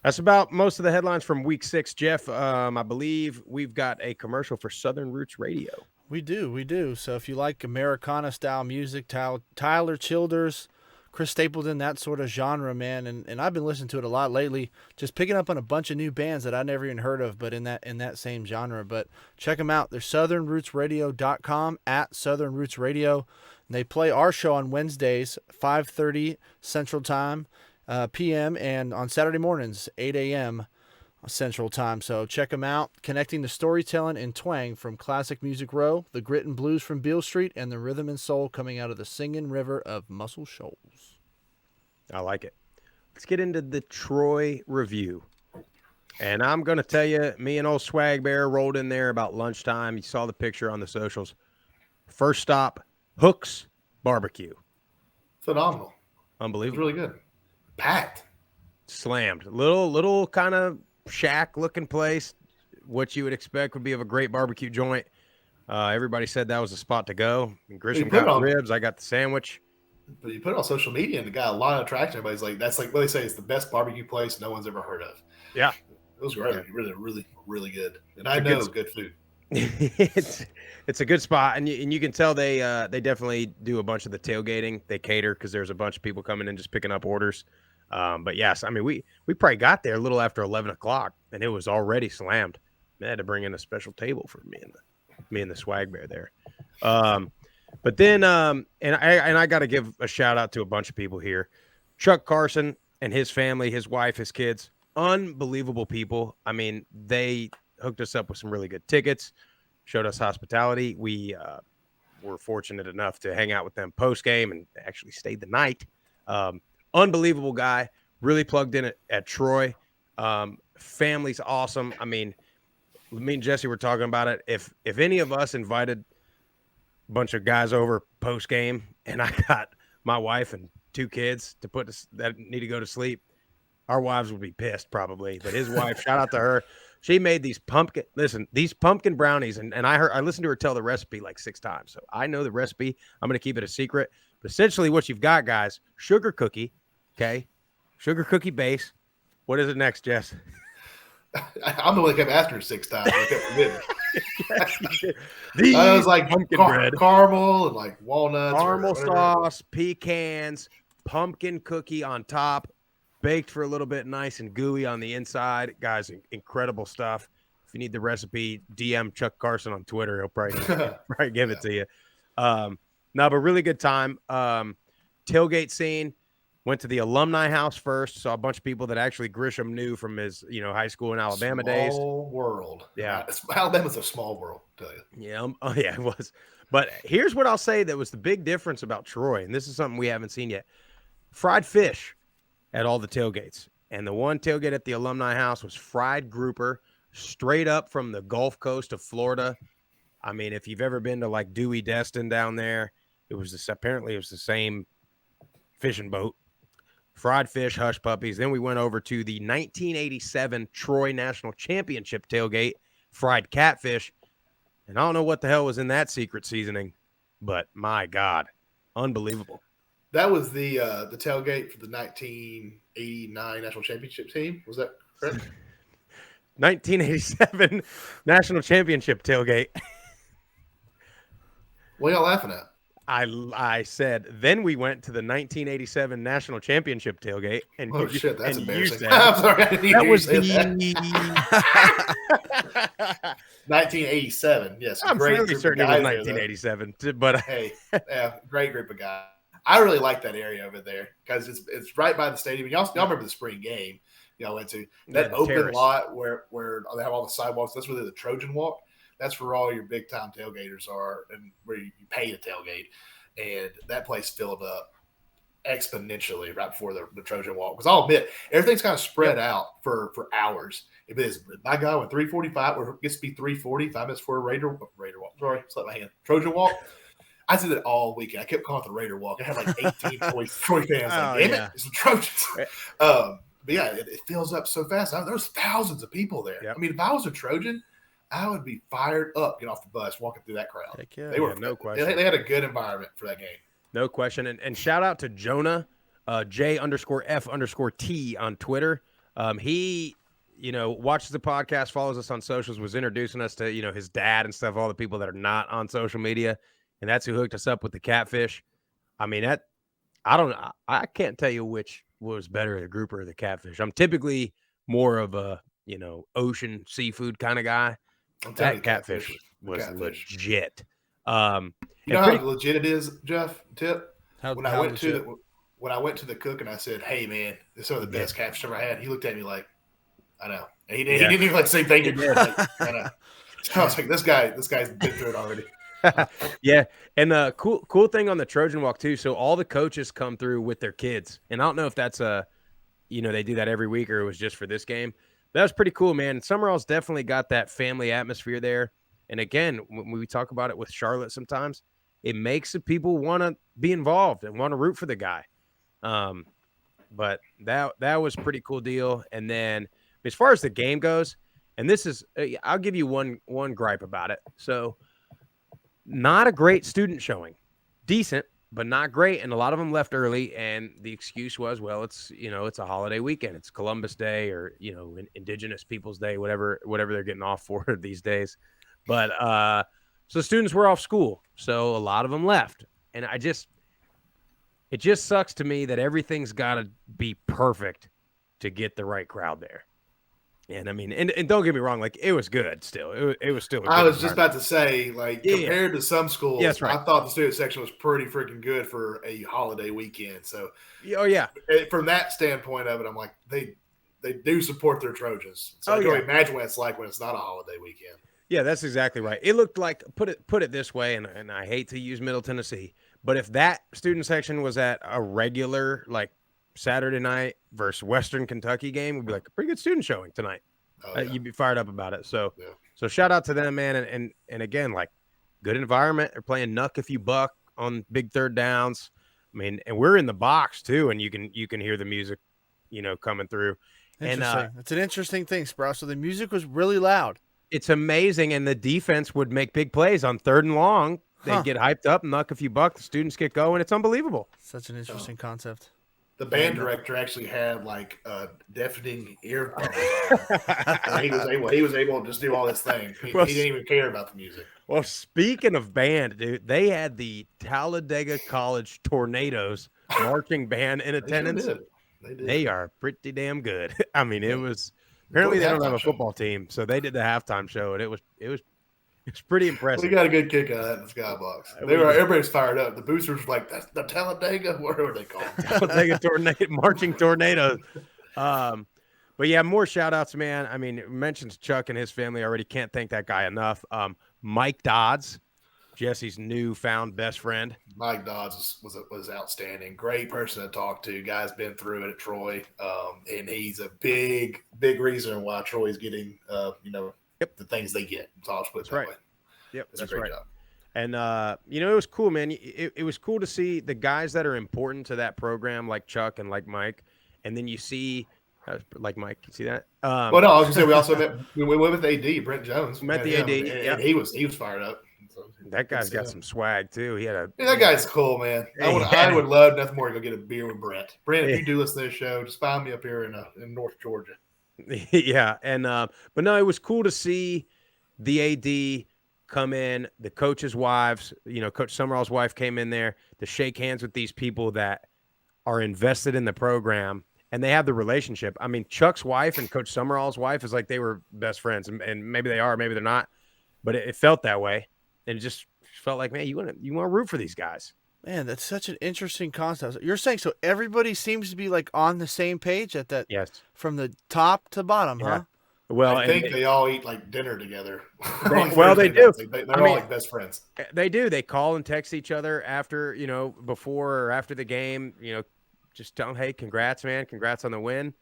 that's about most of the headlines from week 6. Jeff, I believe we've got a commercial for Southern Roots Radio. We do. So if you like Americana style music, Tyler Childers, Chris Stapleton, that sort of genre, man, and I've been listening to it a lot lately, just picking up on a bunch of new bands that I never even heard of, but in that same genre. But check them out. They're southernrootsradio.com, at Southern Roots Radio. And they play our show on Wednesdays, 5:30 Central Time. PM, and on Saturday mornings, 8 a.m. Central Time. So check them out. Connecting the storytelling and twang from Classic Music Row, the grit and blues from Beale Street, and the rhythm and soul coming out of the singing river of Muscle Shoals. I like it. Let's get into the Troy review. And I'm going to tell you, me and old Swag Bear rolled in there about lunchtime. You saw the picture on the socials. First stop, Hooks Barbecue. Phenomenal. Unbelievable. It was really good. Packed. Slammed. Little kind of shack looking place. What you would expect would be of a great barbecue joint. Everybody said that was the spot to go. And Grisham got ribs. I got the sandwich. But you put it on social media and it got a lot of attraction. Everybody's like, that's like what they say, it's the best barbecue place no one's ever heard of. Yeah. It was great. Really, really, really good. And I know good food. It's a good spot, and you can tell they definitely do a bunch of the tailgating. They cater because there's a bunch of people coming in just picking up orders. But yes, I mean we probably got there a little after 11 o'clock, and it was already slammed. They had to bring in a special table for me and the Swag Bear there. But then, and I got to give a shout out to a bunch of people here. Chuck Carson and his family, his wife, his kids, unbelievable people. I mean, they hooked us up with some really good tickets, showed us hospitality. We were fortunate enough to hang out with them post game and actually stayed the night. Unbelievable guy, really plugged in at Troy. Family's awesome. I mean, me and Jesse were talking about it. If any of us invited a bunch of guys over post game and I got my wife and 2 kids to put that need to go to sleep, our wives would be pissed probably. But his wife, shout out to her. She made these pumpkin brownies, and I listened to her tell the recipe like 6 times. So I know the recipe. I'm going to keep it a secret. But essentially what you've got, guys, sugar cookie, okay? Sugar cookie base. What is it next, Jess? I'm the one that kept asking her 6 times. I kept forgetting. It was like bread. Caramel and like walnuts. Caramel sauce, pecans, pumpkin cookie on top, baked for a little bit, nice and gooey on the inside. Guys, incredible stuff. If you need the recipe, DM Chuck Carson on Twitter. He'll probably give it to you. No, but really good time. Tailgate scene. Went to the alumni house first. Saw a bunch of people that actually Grisham knew from his, high school in Alabama days. Small world. Yeah. Alabama's a small world, I'll tell you. Yeah. Oh, yeah, it was. But here's what I'll say that was the big difference about Troy, and this is something we haven't seen yet. Fried fish at all the tailgates. And the one tailgate at the alumni house was fried grouper, straight up from the Gulf Coast of Florida. I mean, if you've ever been to like Dewey Destin down there, apparently it was the same fishing boat. Fried fish, hush puppies. Then we went over to the 1987 Troy National Championship tailgate, fried catfish. And I don't know what the hell was in that secret seasoning, but my God, unbelievable. That was the tailgate for the 1989 National Championship team. Was that correct? 1987 National Championship tailgate. What are y'all laughing at? I said, then we went to the 1987 National Championship tailgate. And oh, shit, that's embarrassing. Said, I'm sorry. I didn't that was the 1987. Yes. I'm fairly certain it was 1987. But hey, yeah, great group of guys. I really like that area over there because it's right by the stadium. Y'all remember the spring game y'all went to? That open terrace lot where they have all the sidewalks. That's where the Trojan Walk. That's where all your big time tailgaters are, and where you pay to tailgate. And that place filled up exponentially right before the Trojan Walk. Because I'll admit, everything's kind of spread out for hours. If it is, my God, when 3:45 or it gets to be 3:40, 5 minutes before Raider Walk. Sorry, slap my hand. Trojan Walk. I did it all weekend. I kept calling it the Raider Walk. I had like 18 Troy fans. Like, damn it, it's the Trojans. But yeah, it fills up so fast. There's thousands of people there. Yep. I mean, if I was a Trojan, I would be fired up, get off the bus, walking through that crowd. Heck yeah. They were no question. They had a good environment for that game. No question. And shout out to Jonah, J_F_T on Twitter. He, watches the podcast, follows us on socials, was introducing us to, his dad and stuff, all the people that are not on social media. And that's who hooked us up with the catfish. I mean, I can't tell you which was better, the grouper or the catfish. I'm typically more of a, ocean seafood kind of guy. That catfish was legit. You know how legit it is, Jeff? Tip. When I went to the cook and I said, "Hey man, this is some of the best catfish I've ever had," he looked at me like, "I know." And he didn't even like the same thing. Like, I know. So I was like, "This guy's been through it already." Yeah, and the cool thing on the Trojan Walk too. So all the coaches come through with their kids, and I don't know if that's they do that every week or it was just for this game. That was pretty cool, man. Summerall's definitely got that family atmosphere there. And again, when we talk about it with Charlotte sometimes, it makes the people want to be involved and want to root for the guy. But that was a pretty cool deal. And then as far as the game goes, and this is I'll give you one gripe about it. So not a great student showing. Decent, but not great. And a lot of them left early. And the excuse was, well, it's a holiday weekend. It's Columbus Day or, Indigenous Peoples Day, whatever they're getting off for these days. But so students were off school. So a lot of them left. And it just sucks to me that everything's got to be perfect to get the right crowd there. And I mean, and don't get me wrong, like it was good still. It was still. I was just about to say, like, compared to some schools, that's right. I thought the student section was pretty freaking good for a holiday weekend. So, oh yeah, from that standpoint of it, I'm like, they do support their Trojans. So I can imagine what it's like when it's not a holiday weekend. Yeah, that's exactly right. It looked like put it this way, and I hate to use Middle Tennessee, but if that student section was at a regular like Saturday night versus Western Kentucky game, would be like a pretty good student showing tonight. You'd be fired up about it. So shout out to them, man. And again, like good environment. They're playing Nuck If You Buck on big third downs. I mean, and we're in the box too, and you can hear the music, coming through. Interesting. It's an interesting thing, Sprout. So the music was really loud. It's amazing, and the defense would make big plays on 3rd and long. They'd get hyped up, Nuck If You Buck. The students get going. It's unbelievable. Such an interesting concept. The band director actually had like deafening earphones. he was able to just do all this thing. He didn't even care about the music. Well, speaking of band, dude, they had the Talladega College Tornadoes marching band in attendance. They are pretty damn good. I mean, it was apparently they don't have a football team, so they did the halftime show, and it was pretty impressive. We got a good kick out of that in the skybox. Everybody's fired up. The boosters were like, "That's the Talladega." What are they called? Talladega marching tornadoes. But yeah, more shout outs, man. I mean, mentions Chuck and his family already. Can't thank that guy enough. Mike Dodds, Jesse's newfound best friend. Mike Dodds was outstanding. Great person to talk to. Guy's been through it at Troy, and he's a big reason why Troy's getting the things they get. So I'll put it that way. Yep, that's a great job. And it was cool, man. It was cool to see the guys that are important to that program, like Chuck and like Mike, and then you see. Like Mike, you see that? Well, no, I was gonna say we also went with AD Brent Jones. Met the AD, and he was fired up. So, that guy's got some swag too. He had that guy's cool, man. I would love nothing more to go get a beer with Brent. Brent, if you do listen to this show, just find me up here in North Georgia. Yeah, and but no, it was cool to see the AD come in, the coaches' wives. Coach Summerall's wife came in there to shake hands with these people that are invested in the program. And they have the relationship. I mean, Chuck's wife and Coach Summerall's wife is like they were best friends, and maybe they are, maybe they're not, but it felt that way, and it just felt like, man, you want to root for these guys. Man, that's such an interesting concept. You're saying so everybody seems to be like on the same page at that. Yes. From the top to bottom, huh? Well, I think they all eat like dinner together. They do. They're all like best friends. They do. They call and text each other after, before or after the game. Just tell them, hey, congrats, man. Congrats on the win.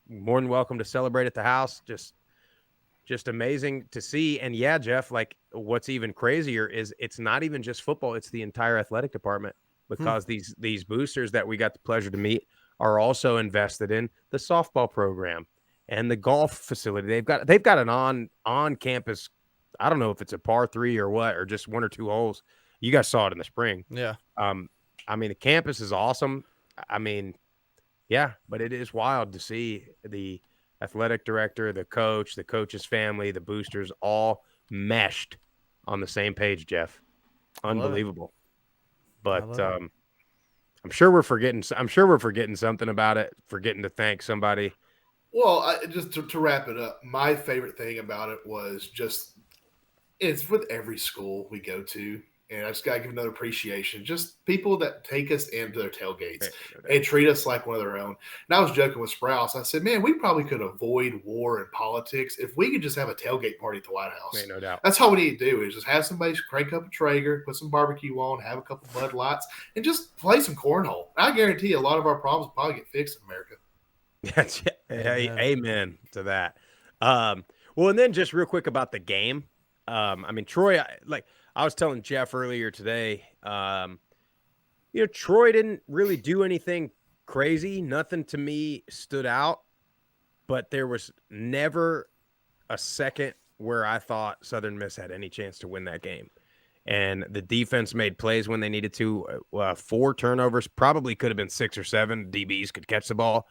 More than welcome to celebrate at the house. Just amazing to see. And yeah, Jeff, like what's even crazier is it's not even just football. It's the entire athletic department because these boosters that we got the pleasure to meet are also invested in the softball program and the golf facility. They've got an on campus. I don't know if it's a par 3 or what, or just 1 or 2 holes. You guys saw it in the spring. Yeah. I mean, the campus is awesome. I mean, yeah, but it is wild to see the athletic director, the coach, the coach's family, the boosters all meshed on the same page, Jeff. Unbelievable. But I'm sure we're forgetting something about it, forgetting to thank somebody. Well, just to wrap it up, my favorite thing about it was it's with every school we go to. And I just got to give another appreciation. Just people that take us into their tailgates and treat us like one of their own. And I was joking with Sprouse. I said, man, we probably could avoid war and politics if we could just have a tailgate party at the White House. No doubt. That's all we need to do is just have somebody crank up a Traeger, put some barbecue on, have a couple Bud Lights, and just play some cornhole. I guarantee you a lot of our problems will probably get fixed in America. Amen to that. Well, and then just real quick about the game. I mean, Troy, I was telling Jeff earlier today, Troy didn't really do anything crazy. Nothing to me stood out, but there was never a second where I thought Southern Miss had any chance to win that game. And the defense made plays when they needed to. 4 turnovers, probably could have been 6 or 7. DBs could catch the ball.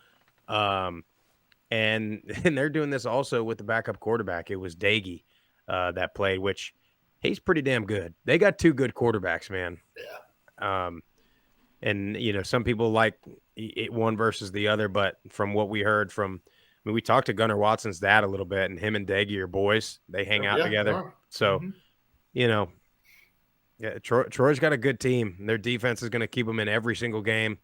And they're doing this also with the backup quarterback. It was Dagey that played, which he's pretty damn good. They got 2 good quarterbacks, man. Yeah. And, some people like one versus the other, but from what we heard from mean, we talked to Gunnar Watson's dad a little bit, and him and Deggy are boys. They hang out together. So, you know, yeah, Troy's got a good team. Their defense is going to keep them in every single game,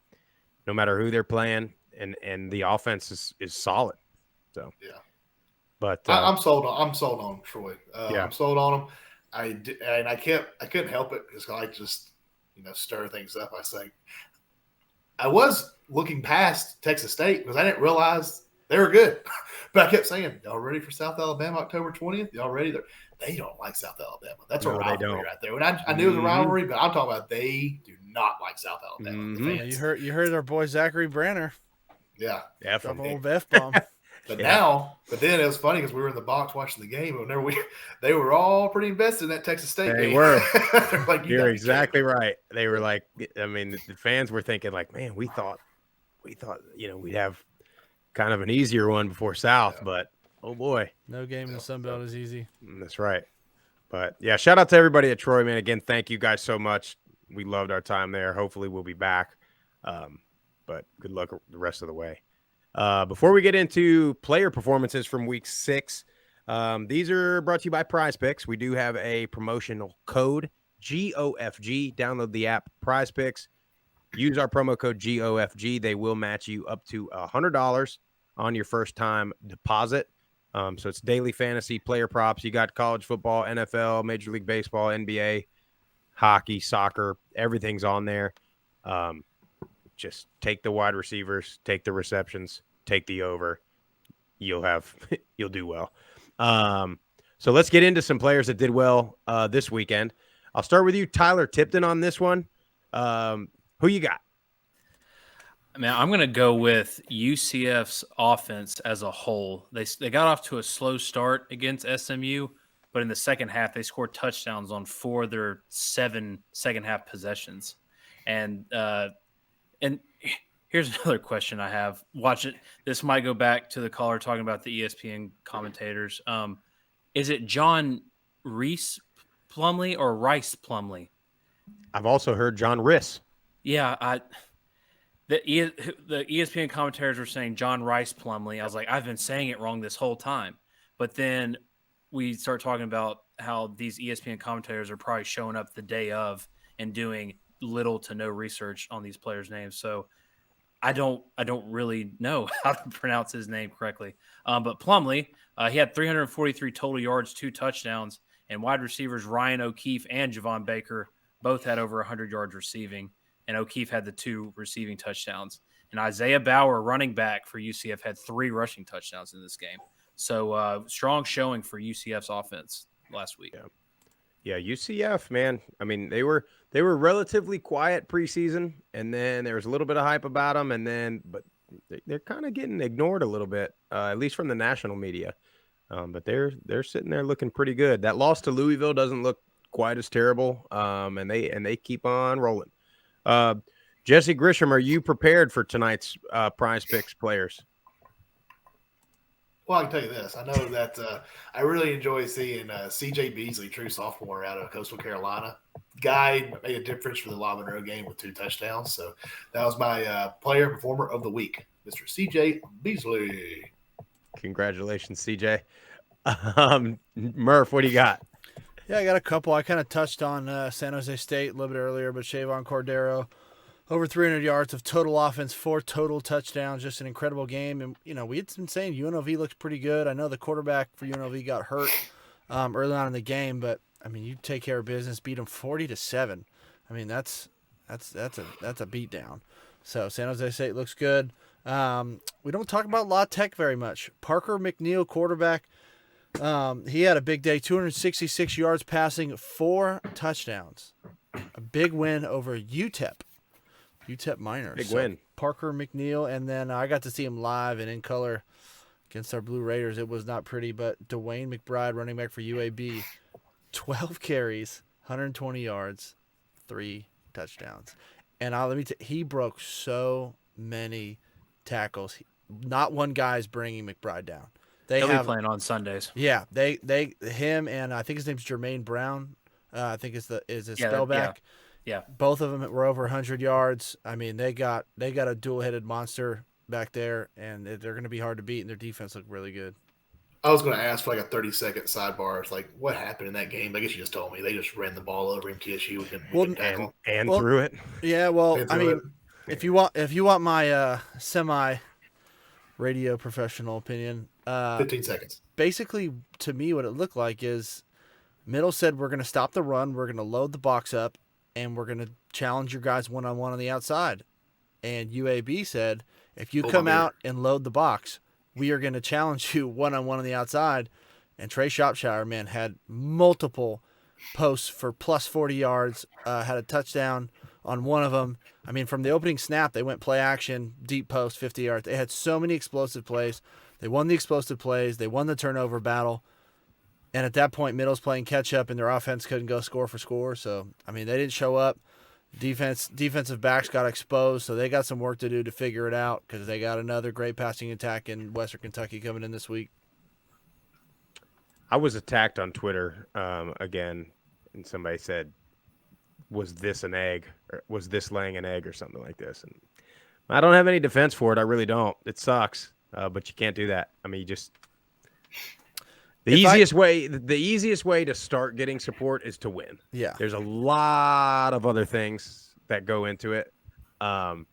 no matter who they're playing, and the offense is solid. So yeah, but I'm sold on Troy. Yeah. I'm sold on them. I couldn't help it because I just stir things up. I say I was looking past Texas State because I didn't realize they were good, but I kept saying, "Y'all ready for South Alabama October 20th? Y'all ready?" They don't like South Alabama. That's a rivalry right there. And I knew it was a rivalry, but I'm talking about they do not like South Alabama. Yeah, you heard our boy Zachary Branner. Yeah, from old F-bomb. But then it was funny because we were in the box watching the game. And whenever they were all pretty invested in that Texas State game. They were. Like, You're exactly right. They were like, I mean, the fans were thinking like, man, we thought, we'd have kind of an easier one before South, but oh boy, no game in the Sun Belt is easy. That's right. But yeah, shout out to everybody at Troy, man. Again, thank you guys so much. We loved our time there. Hopefully we'll be back. But good luck the rest of the way. Before we get into player performances from week 6, these are brought to you by Prize Picks. We do have a promotional code, GOFG. Download the app Prize Picks. Use our promo code GOFG. They will match you up to $100 on your first time deposit. So it's daily fantasy player props. You got college football, NFL, Major League Baseball, NBA, hockey, soccer. Everything's on there. Just take the wide receivers, take the receptions, take the over. You'll do well. So let's get into some players that did well this weekend. I'll start with you, Tyler Tipton, on this one. Who you got? Man, I'm going to go with UCF's offense as a whole. They got off to a slow start against SMU, but in the second half, they scored touchdowns on 4 of their 7 second-half possessions. And here's another question I have. Watch it. This might go back to the caller talking about the ESPN commentators. Is it John Reese Plumlee or Rice Plumlee? I've also heard John Riss. Yeah, the ESPN commentators were saying John Rice Plumlee. I was like, I've been saying it wrong this whole time. But then we start talking about how these ESPN commentators are probably showing up the day of and doing little to no research on these players' names. So I don't really know how to pronounce his name correctly. But Plumlee, he had 343 total yards, 2 touchdowns, and wide receivers Ryan O'Keefe and Javon Baker both had over 100 yards receiving. And O'Keefe had the 2 receiving touchdowns. And Isaiah Bauer, running back for UCF, had 3 rushing touchdowns in this game. So strong showing for UCF's offense last week. Yeah, UCF, man. I mean, they were relatively quiet preseason, and then there was a little bit of hype about them, but they're kind of getting ignored a little bit, at least from the national media. But they're sitting there looking pretty good. That loss to Louisville doesn't look quite as terrible, and they keep on rolling. Jesse Grisham, are you prepared for tonight's Prize Picks players? Well, I can tell you this. I know that I really enjoy seeing C.J. Beasley, true sophomore out of Coastal Carolina. Guy made a difference for the La Monroe game with 2 touchdowns. So that was my player performer of the week, Mr. C.J. Beasley. Congratulations, C.J. Murph, what do you got? Yeah, I got a couple. I kind of touched on San Jose State a little bit earlier, but Shavon Cordero, over 300 yards of total offense, 4 total touchdowns, just an incredible game. And, we had been saying UNLV looks pretty good. I know the quarterback for UNLV got hurt early on in the game, but, I mean, you take care of business, beat them 40-7. I mean, that's a beatdown. So San Jose State looks good. We don't talk about La Tech very much. Parker McNeil, quarterback, he had a big day, 266 yards passing, 4 touchdowns. A big win over UTEP Miners. Big win. Parker McNeil, and then I got to see him live and in color against our Blue Raiders. It was not pretty, but Dwayne McBride, running back for UAB, 12 carries, 120 yards, 3 touchdowns. And he broke so many tackles. Not one guy's bringing McBride down. They'll be playing on Sundays. Yeah, him and I think his name's Jermaine Brown. I think is his spellback. Yeah. Both of them were over 100 yards. I mean, they got a dual-headed monster back there, and they're going to be hard to beat, and their defense looked really good. I was going to ask for like a 30-second sidebar. It's like, what happened in that game? I guess you just told me. They just ran the ball over MTSU and threw it. Yeah, well, I mean, if you want my semi-radio professional opinion, 15 seconds. Basically, to me, what it looked like is Middle said, we're going to stop the run, we're going to load the box up, and we're going to challenge your guys one-on-one on the outside. And UAB said, if you come out and load the box, we are going to challenge you one-on-one on the outside. And Trey Shropshire, man, had multiple posts for plus 40 yards, had a touchdown on one of them. I mean, from the opening snap, they went play action, deep post, 50 yards. They had so many explosive plays. They won the explosive plays. They won the turnover battle. And at that point, Middle's playing catch-up, and their offense couldn't go score for score. So, I mean, they didn't show up. Defensive backs got exposed, so they got some work to do to figure it out because they got another great passing attack in Western Kentucky coming in this week. I was attacked on Twitter again, and somebody said, was this an egg? Or was this laying an egg or something like this? And I don't have any defense for it. I really don't. It sucks, but you can't do that. I mean, you just the easiest way to start getting support is to win. Yeah. There's a lot of other things that go into it. But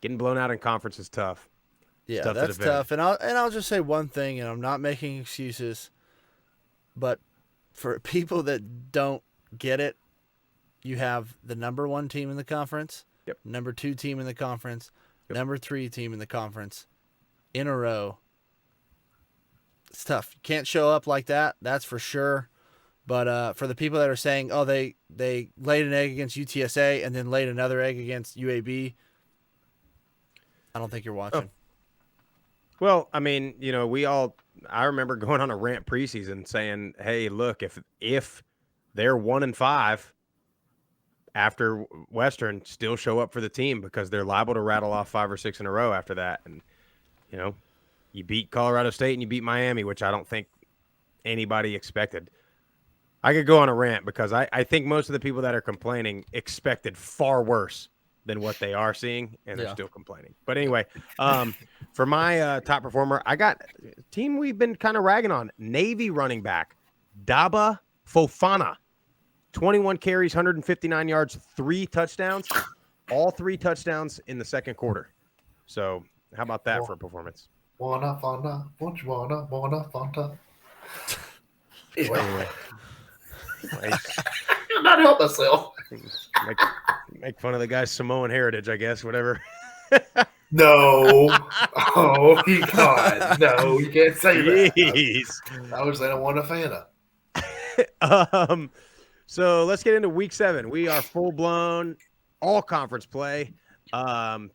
getting blown out in conference is tough. Yeah, that's tough. And I'll just say one thing, and I'm not making excuses, but for people that don't get it, you have the number 1 team in the conference, number 2 team in the conference, number 3 team in the conference in a row. It's tough. You can't show up like that, that's for sure. But for the people that are saying, oh, they laid an egg against UTSA and then laid another egg against UAB, I don't think you're watching. Oh. Well, I mean, I remember going on a rant preseason saying, hey, look, if they're 1-5 after Western, still show up for the team because they're liable to rattle off 5 or 6 in a row after that. And, you beat Colorado State and you beat Miami, which I don't think anybody expected. I could go on a rant because I think most of the people that are complaining expected far worse than what they are seeing, and they're still complaining. But anyway, for my top performer, I got a team we've been kind of ragging on, Navy running back, Daba Fofana. 21 carries, 159 yards, 3 touchdowns, all 3 touchdowns in the second quarter. So how about that for a performance? Wanna, Anyway. I'm not help myself. Make fun of the guy's Samoan heritage, I guess, whatever. No. Oh, God. No, you can't say Jeez. that. I was saying I wasn't a fan of. So let's get into week 7. We are full-blown all-conference play.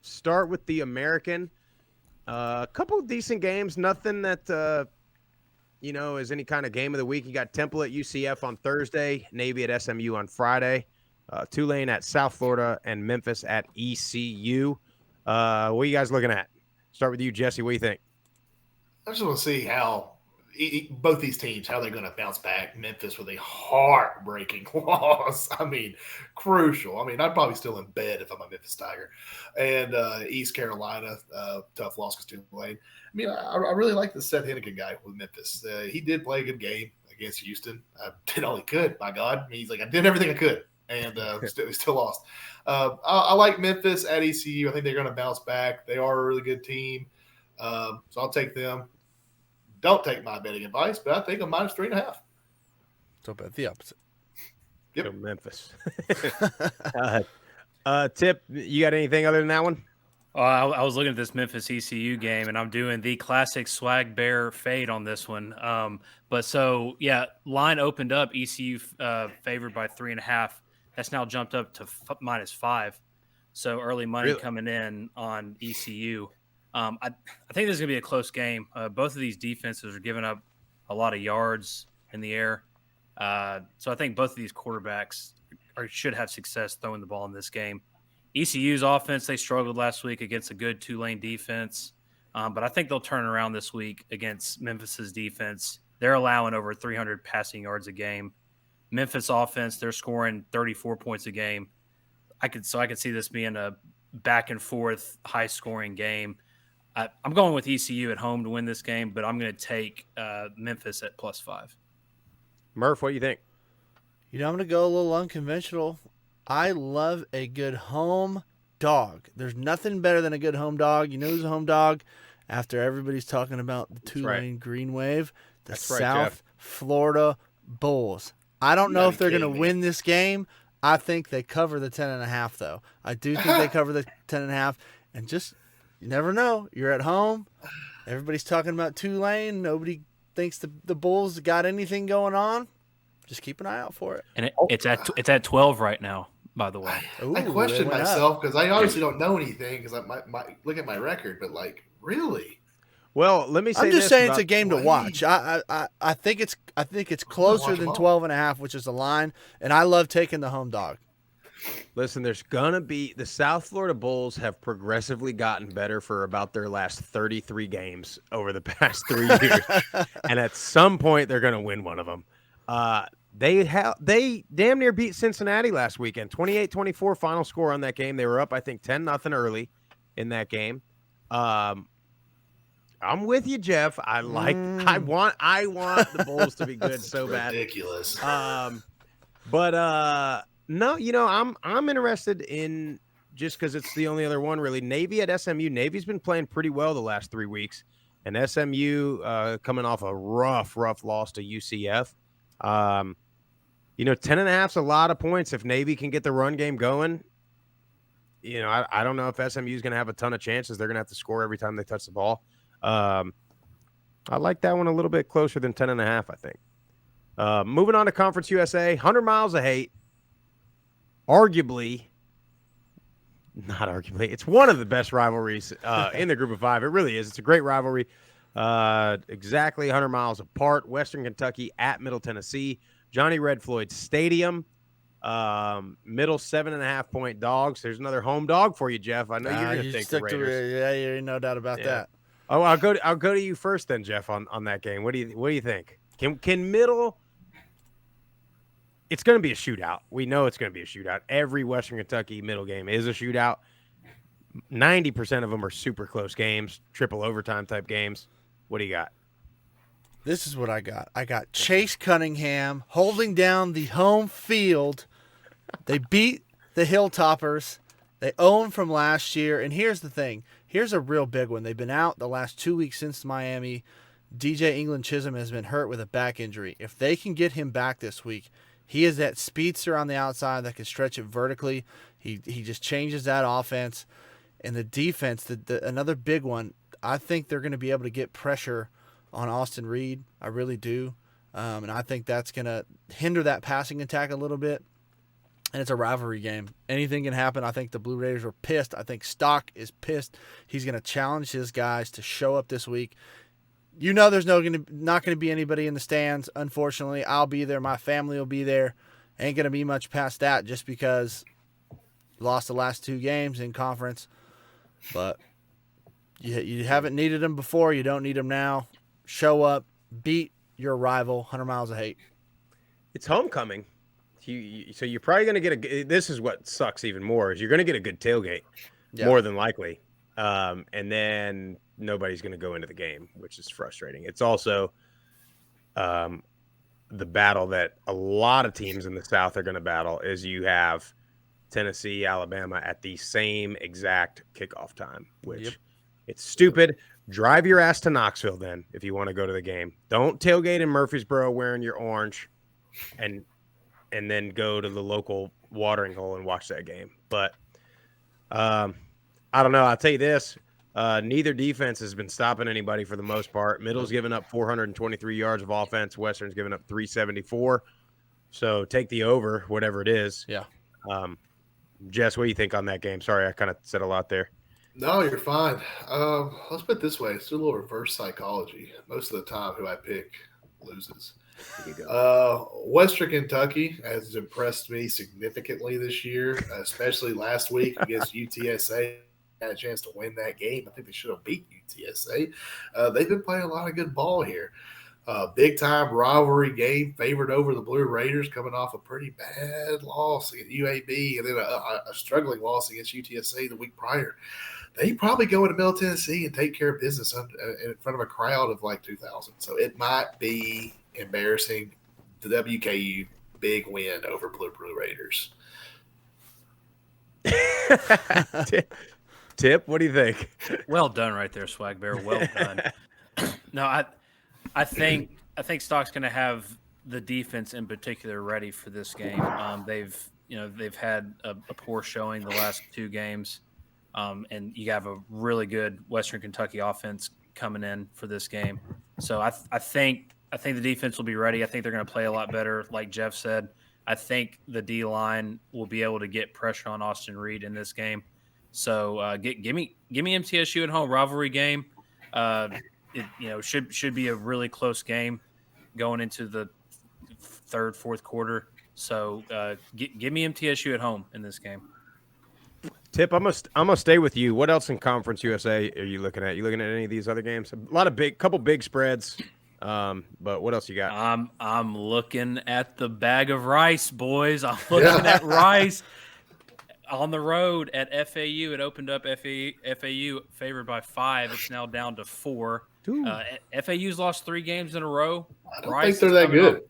Start with the American. A couple of decent games. Nothing that, is any kind of game of the week. You got Temple at UCF on Thursday, Navy at SMU on Friday, Tulane at South Florida, and Memphis at ECU. What are you guys looking at? Start with you, Jesse. What do you think? I just want to see how both these teams, how they're going to bounce back. Memphis with a heartbreaking loss. I mean, crucial. I mean, I'm probably still in bed if I'm a Memphis Tiger. And East Carolina, tough loss to Tulane. I mean, I really like the Seth Hennigan guy with Memphis. He did play a good game against Houston. I did all he could, by God. I mean, he's like, I did everything I could, and still lost. I like Memphis at ECU. I think they're going to bounce back. They are a really good team. So I'll take them. Don't take my betting advice, but I think I'm minus 3.5. So bet the opposite. Yep. So Memphis. Tip, you got anything other than that one? I was looking at this Memphis ECU game, and I'm doing the classic swag bear fade on this one. Line opened up, ECU favored by 3.5. That's now jumped up to minus 5. So early money coming in on ECU. I think this is going to be a close game. Both of these defenses are giving up a lot of yards in the air. So I think both of these quarterbacks should have success throwing the ball in this game. ECU's offense, they struggled last week against a good Tulane defense. But I think they'll turn around this week against Memphis's defense. They're allowing over 300 passing yards a game. Memphis offense, they're scoring 34 points a game. I could see this being a back and forth, high scoring game. I'm going with ECU at home to win this game, but I'm going to take Memphis at +5. Murph, what do you think? I'm going to go a little unconventional. I love a good home dog. There's nothing better than a good home dog. You know who's a home dog? After everybody's talking about the Tulane Green Wave, the South Florida Bulls. I don't know if they're going to win this game. I think they cover the 10.5, though. I do think they cover the 10.5. And just, you never know. You're at home. Everybody's talking about Tulane. Nobody thinks the Bulls got anything going on. Just keep an eye out for it. And it's at 12 right now, by the way. I question myself because I obviously don't know anything because I look at my record, but really? Well, let me say I'm just saying it's a game to watch. I think it's closer than 12.5, which is the line, and I love taking the home dog. Listen, there's gonna be the South Florida Bulls have progressively gotten better for about their last 33 games over the past 3 years, and at some point they're gonna win one of them. They damn near beat Cincinnati last weekend, 28-24 final score on that game. They were up, I think, 10-0 early in that game. I'm with you, Jeff. I want the Bulls to be good so bad. Ridiculous. But no, I'm interested in just because it's the only other one really. Navy at SMU. Navy's been playing pretty well the last 3 weeks, and SMU coming off a rough loss to UCF. 10.5's a lot of points if Navy can get the run game going. I don't know if SMU is going to have a ton of chances. They're going to have to score every time they touch the ball. I like that one a little bit closer than 10.5, I think. Moving on to Conference USA, 100 miles of hate. Not arguably. It's one of the best rivalries in the group of 5. It really is. It's a great rivalry. Exactly 100 miles apart. Western Kentucky at Middle Tennessee. Johnny Red Floyd Stadium. Middle 7.5-point dogs. There's another home dog for you, Jeff. I know you're going to take the Raiders. Yeah, no doubt about that. Oh, I'll go to you first then, Jeff, on that game. What do you think? Can Middle? It's going to be a shootout. We know it's going to be a shootout. Every Western Kentucky Middle game is a shootout. 90% of them are super close games, triple overtime type games. What do you got? This is what I got. I got Chase Cunningham holding down the home field. They beat the Hilltoppers. They own from last year. And here's the thing. Here's a real big one. They've been out the last 2 weeks since Miami. DJ England Chisholm has been hurt with a back injury. If they can get him back this week, he is that speedster on the outside that can stretch it vertically. He just changes that offense. And the defense, another big one, I think they're going to be able to get pressure on Austin Reed. I really do. And I think that's going to hinder that passing attack a little bit. And it's a rivalry game. Anything can happen. I think the Blue Raiders are pissed. I think Stock is pissed. He's going to challenge his guys to show up this week. There's not going to be anybody in the stands. Unfortunately, I'll be there. My family will be there. Ain't going to be much past that just because lost the last 2 games in conference. But you haven't needed them before. You don't need them now. Show up. Beat your rival. 100 miles of hate. It's homecoming. So you're probably going to get this is what sucks even more is you're going to get a good tailgate more than likely. And then nobody's going to go into the game, which is frustrating. It's also the battle that a lot of teams in the South are going to battle is you have Tennessee, Alabama at the same exact kickoff time, which it's stupid. Drive your ass to Knoxville then if you want to go to the game. Don't tailgate in Murfreesboro wearing your orange and then go to the local watering hole and watch that game. But I don't know. I'll tell you this. Neither defense has been stopping anybody for the most part. Middle's given up 423 yards of offense. Western's given up 374. So take the over, whatever it is. Yeah. Jess, what do you think on that game? Sorry, I kind of said a lot there. No, you're fine. Let's put it this way. It's a little reverse psychology. Most of the time, who I pick loses. Western Kentucky has impressed me significantly this year, especially last week against UTSA. Had a chance to win that game. I think they should have beat UTSA. They've been playing a lot of good ball here. Big time rivalry game, favored over the Blue Raiders, coming off a pretty bad loss at UAB, and then a struggling loss against UTSA the week prior. They probably go into Middle Tennessee and take care of business in front of a crowd of like 2,000. So it might be embarrassing. The WKU big win over Blue Raiders. Tip, what do you think? Well done, right there, Swag Bear. Well done. No, I think Stock's going to have the defense in particular ready for this game. They've had a poor showing the last two games, and you have a really good Western Kentucky offense coming in for this game. So I think the defense will be ready. I think they're going to play a lot better, like Jeff said. I think the D line will be able to get pressure on Austin Reed in this game. So give me MTSU at home, rivalry game. Should be a really close game going into the third, fourth quarter. So give me MTSU at home in this game. Tip, I'm gonna stay with you. What else in Conference USA are you looking at? You looking at any of these other games? Couple big spreads. But what else you got? I'm looking at the bag of rice, boys. I'm looking at Rice on the road at FAU. It opened up FAU favored by 5. It's now down to 4. FAU's lost 3 games in a row. I don't think they're that good.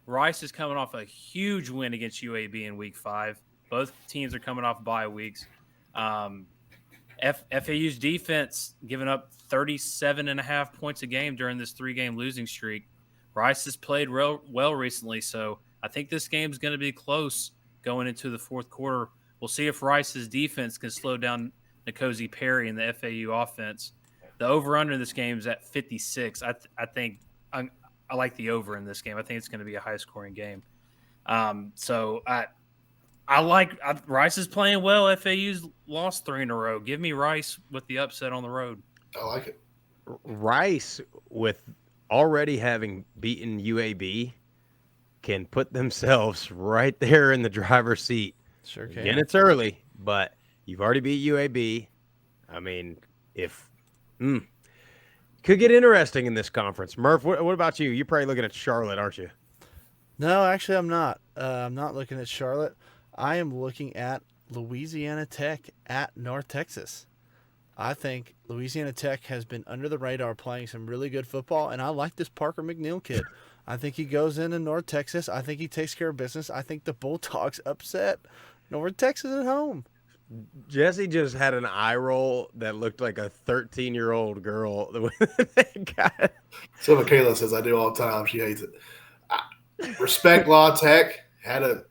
Rice is coming off a huge win against UAB in week 5. Both teams are coming off bye weeks. FAU's defense giving up 37.5 points a game during this 3-game losing streak. Rice has played well recently, so I think this game's going to be close going into the fourth quarter. We'll see if Rice's defense can slow down N'Kosi Perry and the FAU offense. The over-under in this game is at 56. I think I like the over in this game. I think it's going to be a high-scoring game. So I like Rice is playing well. FAU's lost 3 in a row. Give me Rice with the upset on the road. I like it. Rice, with already having beaten UAB, can put themselves right there in the driver's seat. Sure can. Again, it's early, but you've already beat UAB. I mean, could get interesting in this conference. Murph, what about you? You're probably looking at Charlotte, aren't you? No, actually, I'm not. I'm not looking at Charlotte. I am looking at Louisiana Tech at North Texas. I think Louisiana Tech has been under the radar playing some really good football, and I like this Parker McNeil kid. I think he goes into North Texas. I think he takes care of business. I think the Bulldogs upset North Texas at home. Jesse just had an eye roll that looked like a 13-year-old girl. So Michaela says I do all the time. She hates it. Respect La Tech. Had a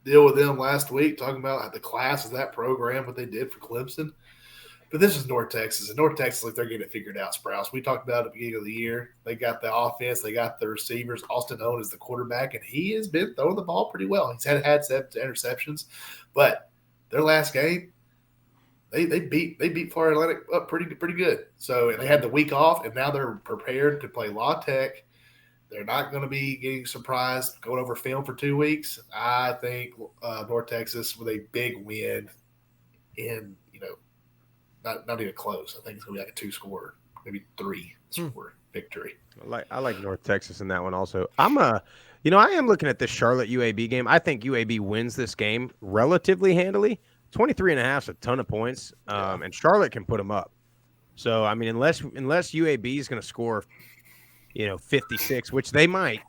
deal with them last week talking about the class of that program, what they did for Clemson. But this is North Texas. And North Texas, like, they're getting it figured out, Sprouse. We talked about it at the beginning of the year. They got the offense. They got the receivers. Austin Owen is the quarterback, and he has been throwing the ball pretty well. He's had 7 interceptions. But their last game, they beat Florida Atlantic up pretty good. So they had the week off, and now they're prepared to play La Tech. They're not going to be getting surprised going over film for 2 weeks. I think North Texas with a big win in, not even close. I think it's going to be like a 2-score, maybe 3-score victory. I like North Texas in that one also. I am looking at this Charlotte UAB game. I think UAB wins this game relatively handily. 23.5 is a ton of points, and Charlotte can put them up. So, I mean, unless UAB is going to score, 56, which they might,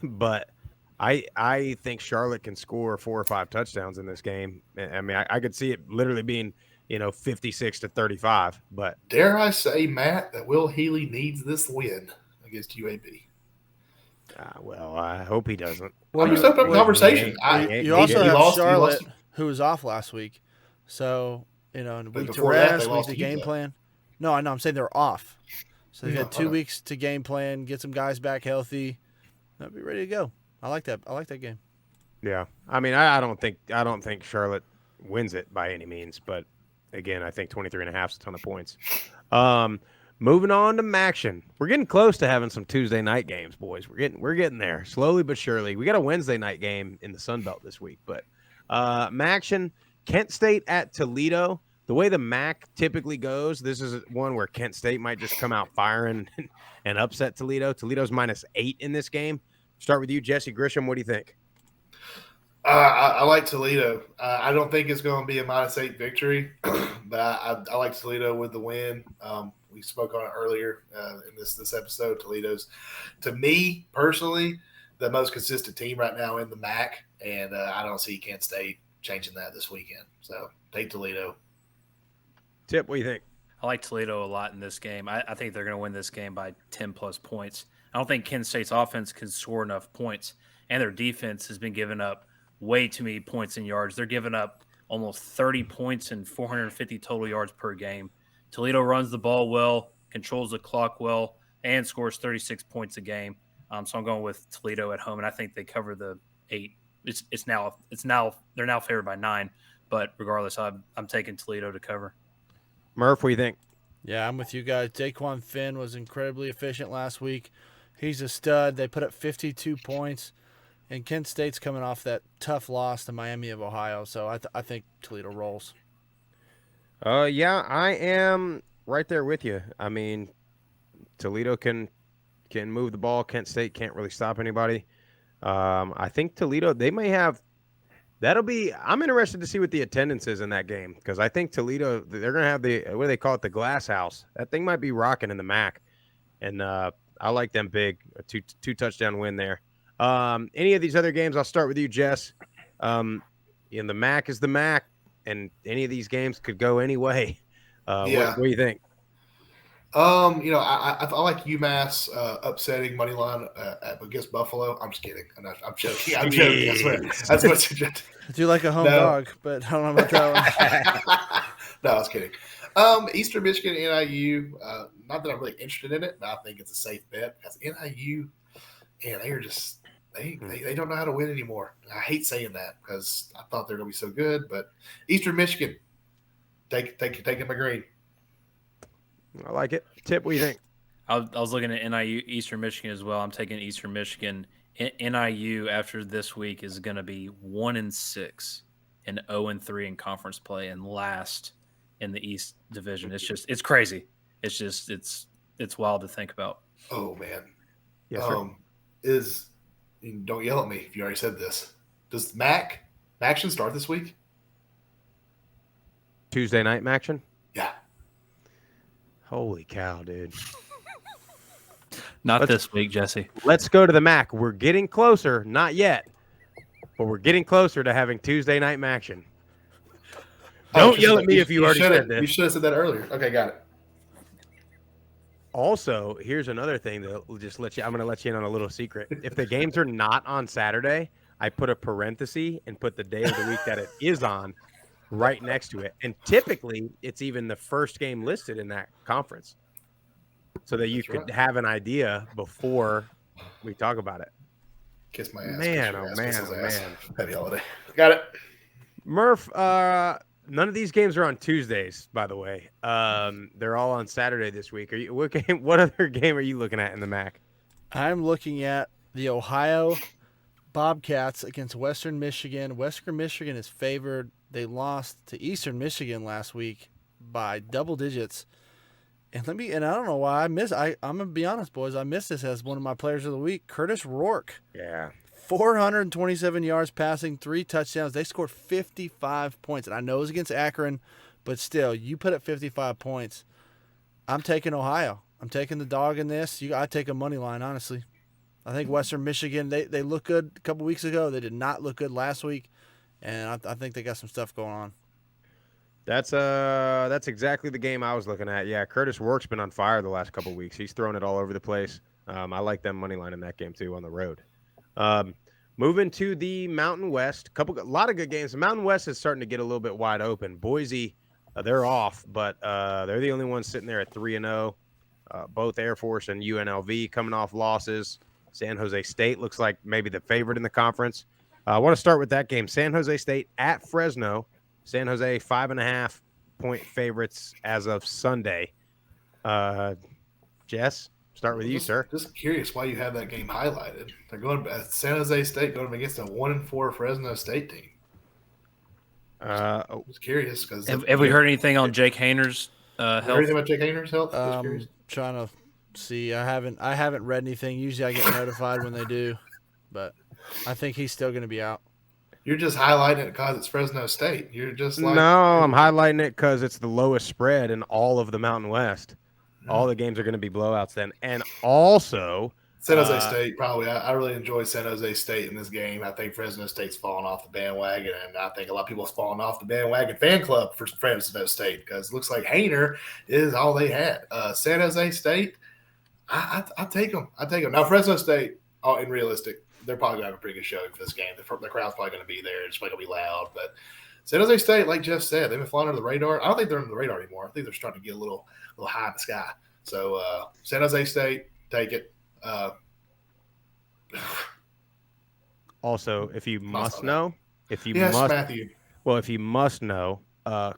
but I think Charlotte can score 4 or 5 touchdowns in this game. I mean, I could see it literally being, 56-35. But dare I say, Matt, that Will Healy needs this win against UAB? Well, I hope he doesn't. Well, I'm just open conversation. You also have Charlotte, who was off last week. So, in a week to rest, week to game plan. No, I know. I'm saying they're off. So they've had 2 weeks to game plan, get some guys back healthy. They'll be ready to go. I like that. I like that game. Yeah. I mean, I don't think Charlotte wins it by any means, but again, I think 23.5 is a ton of points. Moving on to Maction. We're getting close to having some Tuesday night games, boys. We're getting there slowly but surely. We got a Wednesday night game in the Sun Belt this week, but Maction, Kent State at Toledo. the way the MAC typically goes, this is one where Kent State might just come out firing and upset Toledo. Toledo's -8 in this game. Start with you, Jesse Grisham. What do you think? I like Toledo. I don't think it's going to be a -8 victory, but I like Toledo with the win. We spoke on it earlier in this episode. Toledo's, to me personally, the most consistent team right now in the MAC, and I don't see Kent State changing that this weekend. So take Toledo. Tip, what do you think? I like Toledo a lot in this game. I think they're going to win this game by 10-plus points. I don't think Kent State's offense can score enough points, and their defense has been giving up way too many points and yards. They're giving up almost 30 points and 450 total yards per game. Toledo runs the ball well, controls the clock well, and scores 36 points a game. So I'm going with Toledo at home, and I think they cover the 8. They're now favored by 9, but regardless, I'm taking Toledo to cover. Murph, what do you think? Yeah, I'm with you guys. Daquan Finn was incredibly efficient last week. He's a stud. They put up 52 points. And Kent State's coming off that tough loss to Miami of Ohio. So I think Toledo rolls. Yeah, I am right there with you. I mean, Toledo can move the ball. Kent State can't really stop anybody. I think Toledo, they may have – I'm interested to see what the attendance is in that game because I think Toledo, they're going to have what do they call it, the glass house. That thing might be rocking in the MAC. And I like them big, a two touchdown win there. Any of these other games, I'll start with you, Jess. The MAC is the MAC, and any of these games could go any way. What do you think? I like UMass upsetting money line against Buffalo. I'm just kidding. I'm joking. I'm joking. I swear. That's what's suggested. I do like a home dog, but I don't know about that one. No, I was kidding. Eastern Michigan, NIU. Not that I'm really interested in it, but I think it's a safe bet because NIU, man, they are just they don't know how to win anymore. I hate saying that because I thought they're going to be so good, but Eastern Michigan, take them a green. I like it. Tip, what do you think? I was looking at NIU, Eastern Michigan as well. I'm taking Eastern Michigan. NIU after this week is going to be 1-6 and 0-3 in conference play and last in the East Division. it's crazy. It's wild to think about. Oh man. Yes, sir. Don't yell at me if you already said this. Does Maction start this week? Tuesday night Maction? Yeah. Holy cow, dude. Not this week, Jesse. Let's go to the MAC. We're getting closer. Not yet. But we're getting closer to having Tuesday night Maction. Don't yell at me if you already said this. You should have said that earlier. Okay, got it. Also, here's another thing that will just let you – I'm going to let you in on a little secret. If the games are not on Saturday, I put a parenthesis and put the day of the week that it is on right next to it. And typically, it's even the first game listed in that conference so that you could have an idea before we talk about it. Kiss my ass. Man, man. Happy holiday. Got it. Murph, none of these games are on Tuesdays, by the way. They're all on Saturday this week. What other game are you looking at in the MAC? I'm looking at the Ohio Bobcats against Western Michigan. Western Michigan is favored. They lost to Eastern Michigan last week by double digits. And I don't know why I'm going to be honest, boys. I missed this as one of my players of the week, Curtis Rourke. Yeah. 427 yards passing, 3 touchdowns. They scored 55 points. And I know it was against Akron, but still, you put up 55 points. I'm taking Ohio. I'm taking the dog in this. I take a money line, honestly. I think Western Michigan, they looked good a couple weeks ago. They did not look good last week. And I think they got some stuff going on. That's exactly the game I was looking at. Yeah, Curtis Rourke's been on fire the last couple of weeks. He's thrown it all over the place. I like them money line in that game, too, on the road. Moving to the Mountain West, a lot of good games. The Mountain West is starting to get a little bit wide open. Boise, they're off, but they're the only ones sitting there at 3-0. Both Air Force and UNLV coming off losses. San Jose State looks like maybe the favorite in the conference. I want to start with that game. San Jose State at Fresno. San Jose 5.5-point favorites as of Sunday. Jess? Start with you, sir. Just curious why you have that game highlighted. They're going San Jose State going against a 1-4 Fresno State team. I was curious because have we heard anything on Jake Hayner's heard health? anything about Jake Hayner's health? Just curious. Trying to see. I haven't read anything. Usually I get notified when they do, but I think he's still going to be out. You're just highlighting it because it's Fresno State. You're just like no, I'm highlighting it because it's the lowest spread in all of the Mountain West. All the games are going to be blowouts then, and also San Jose State. Probably, I really enjoy San Jose State in this game. I think Fresno State's fallen off the bandwagon, and I think a lot of people have fallen off the bandwagon fan club for Fresno State because it looks like Hayner is all they had. San Jose State, I take them. I take them. Now Fresno State, in realistic, they're probably going to have a pretty good showing for this game. The crowd's probably going to be there. It's probably going to be loud. But San Jose State, like Jeff said, they've been flying under the radar. I don't think they're under the radar anymore. I think they're starting to get a little high in the sky. So San Jose State, take it. Also, if you must know, if you must know,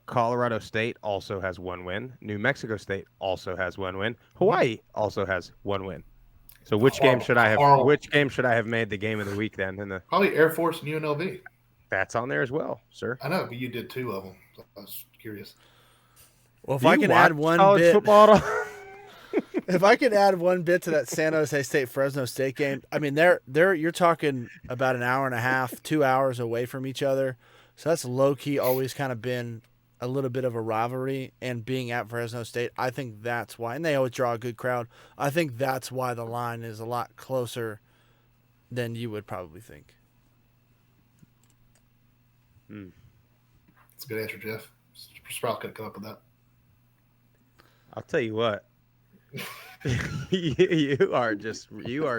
Colorado State also has one win. New Mexico State also has one win. Hawaii also has one win. So which game should I have made the game of the week then? Probably Air Force and UNLV. That's on there as well, sir. I know, but you did two of them. So I was curious. Well, if I can add one bit, if I could add one bit to that San Jose State Fresno State game, I mean you're talking about an hour and a half, 2 hours away from each other. So that's low key always kind of been a little bit of a rivalry, and being at Fresno State, I think that's why, and they always draw a good crowd. I think that's why the line is a lot closer than you would probably think. That's a good answer, Jeff. Sprout couldn't come up with that. I'll tell you what. you are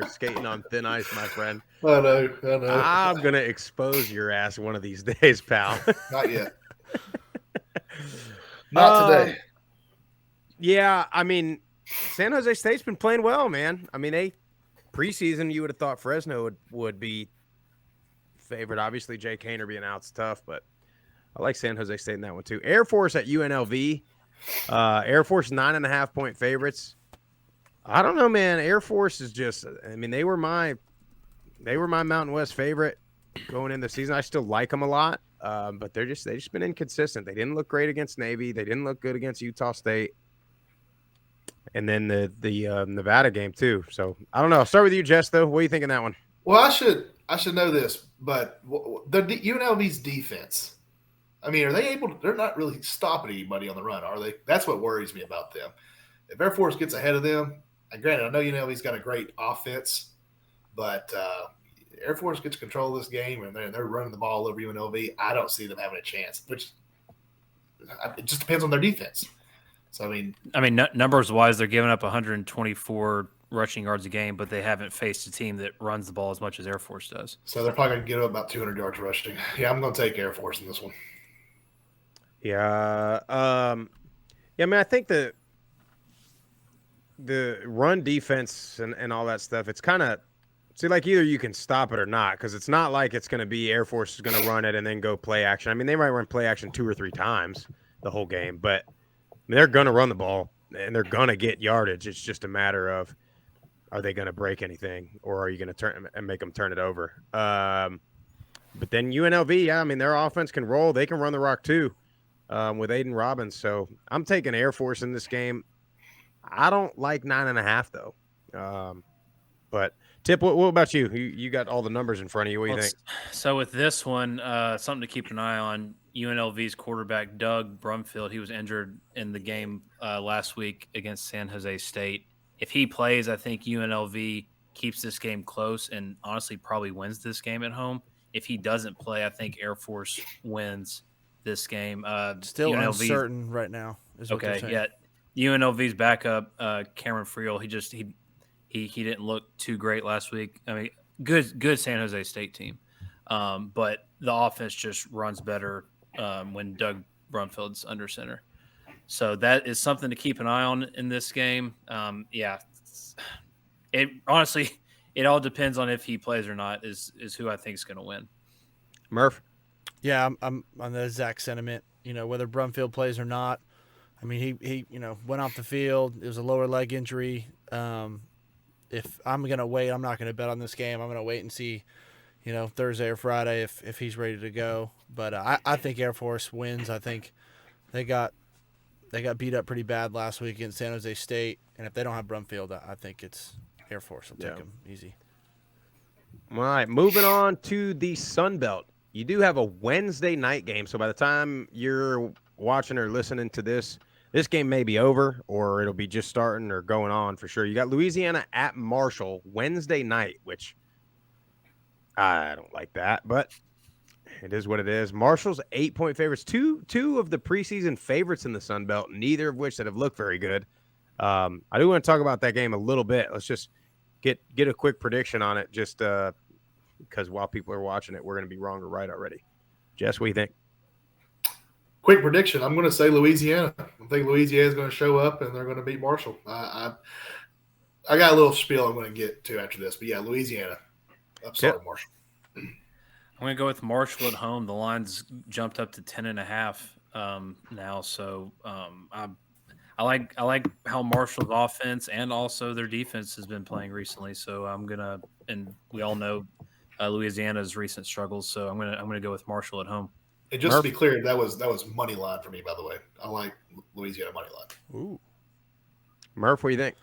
skating on thin ice, my friend. I know. I'm gonna expose your ass one of these days, pal. Not yet. Not today. Yeah, I mean, San Jose State's been playing well, man. I mean, preseason you would have thought Fresno would be favored. Obviously, Jake Hayner being out's tough, but I like San Jose State in that one too. Air Force at UNLV. Air Force 9.5-point favorites. I don't know, man. Air Force is just. I mean, they were my Mountain West favorite going into the season. I still like them a lot. But they just been inconsistent. They didn't look great against Navy. They didn't look good against Utah State. And then the Nevada game too. So I don't know. I'll start with you, Jess. Though, what do you think of that one? Well, I should know this, but the UNLV's defense. I mean, are they able? They're not really stopping anybody on the run, are they? That's what worries me about them. If Air Force gets ahead of them, and granted, I know UNLV's got a great offense, but Air Force gets control of this game and they're running the ball over UNLV. I don't see them having a chance, which it just depends on their defense. So, I mean, numbers wise, they're giving up 124 rushing yards a game, but they haven't faced a team that runs the ball as much as Air Force does. So they're probably going to get up about 200 yards rushing. Yeah, I'm going to take Air Force in this one. Yeah. I mean, I think the run defense and all that stuff, it's kind of, see, like either you can stop it or not, because it's not like it's going to be Air Force is going to run it and then go play action. I mean, they might run play action 2 or 3 times the whole game, but I mean, they're going to run the ball and they're going to get yardage. It's just a matter of, are they going to break anything, or are you going to turn and make them turn it over? But then UNLV, yeah, I mean, their offense can roll. They can run the rock too with Aiden Robbins. So I'm taking Air Force in this game. I don't like 9.5 though. But Tip, what about you? You got all the numbers in front of you. What do you think? So with this one, something to keep an eye on, UNLV's quarterback, Doug Brumfield, he was injured in the game last week against San Jose State. If he plays, I think UNLV keeps this game close and honestly probably wins this game at home. If he doesn't play, I think Air Force wins this game. Still uncertain right now. Is what they're saying. Yeah. UNLV's backup, Cameron Friel, he didn't look too great last week. I mean, good San Jose State team. But the offense just runs better when Doug Brumfield's under center. So that is something to keep an eye on in this game. It honestly, it all depends on if he plays or not is who I think is going to win. Murph? Yeah, I'm on the exact sentiment. Whether Brumfield plays or not. I mean, he went off the field. It was a lower leg injury. If I'm going to wait, I'm not going to bet on this game. I'm going to wait and see, Thursday or Friday if he's ready to go. But I think Air Force wins. I think they got beat up pretty bad last week against San Jose State, and if they don't have Brumfield, I think it's Air Force will take them easy. All right, moving on to the Sun Belt. You do have a Wednesday night game, so by the time you're watching or listening to this game may be over, or it'll be just starting or going on for sure. You got Louisiana at Marshall Wednesday night, which I don't like that, but it is what it is. Marshall's 8-point favorites, two of the preseason favorites in the Sun Belt, neither of which that have looked very good. I do want to talk about that game a little bit. Let's just get a quick prediction on it, just because while people are watching it, we're going to be wrong or right already. Jess, what do you think? Quick prediction. I'm going to say Louisiana. I think Louisiana is going to show up and they're going to beat Marshall. I got a little spiel I'm going to get to after this, but yeah, Louisiana. Upset Marshall. I'm going to go with Marshall at home. The line's jumped up to 10.5 now, so I like how Marshall's offense and also their defense has been playing recently. So and we all know Louisiana's recent struggles. So I'm gonna go with Marshall at home. And just to be clear, that was money line for me, by the way. I like Louisiana money line. Ooh, Murph, what do you think?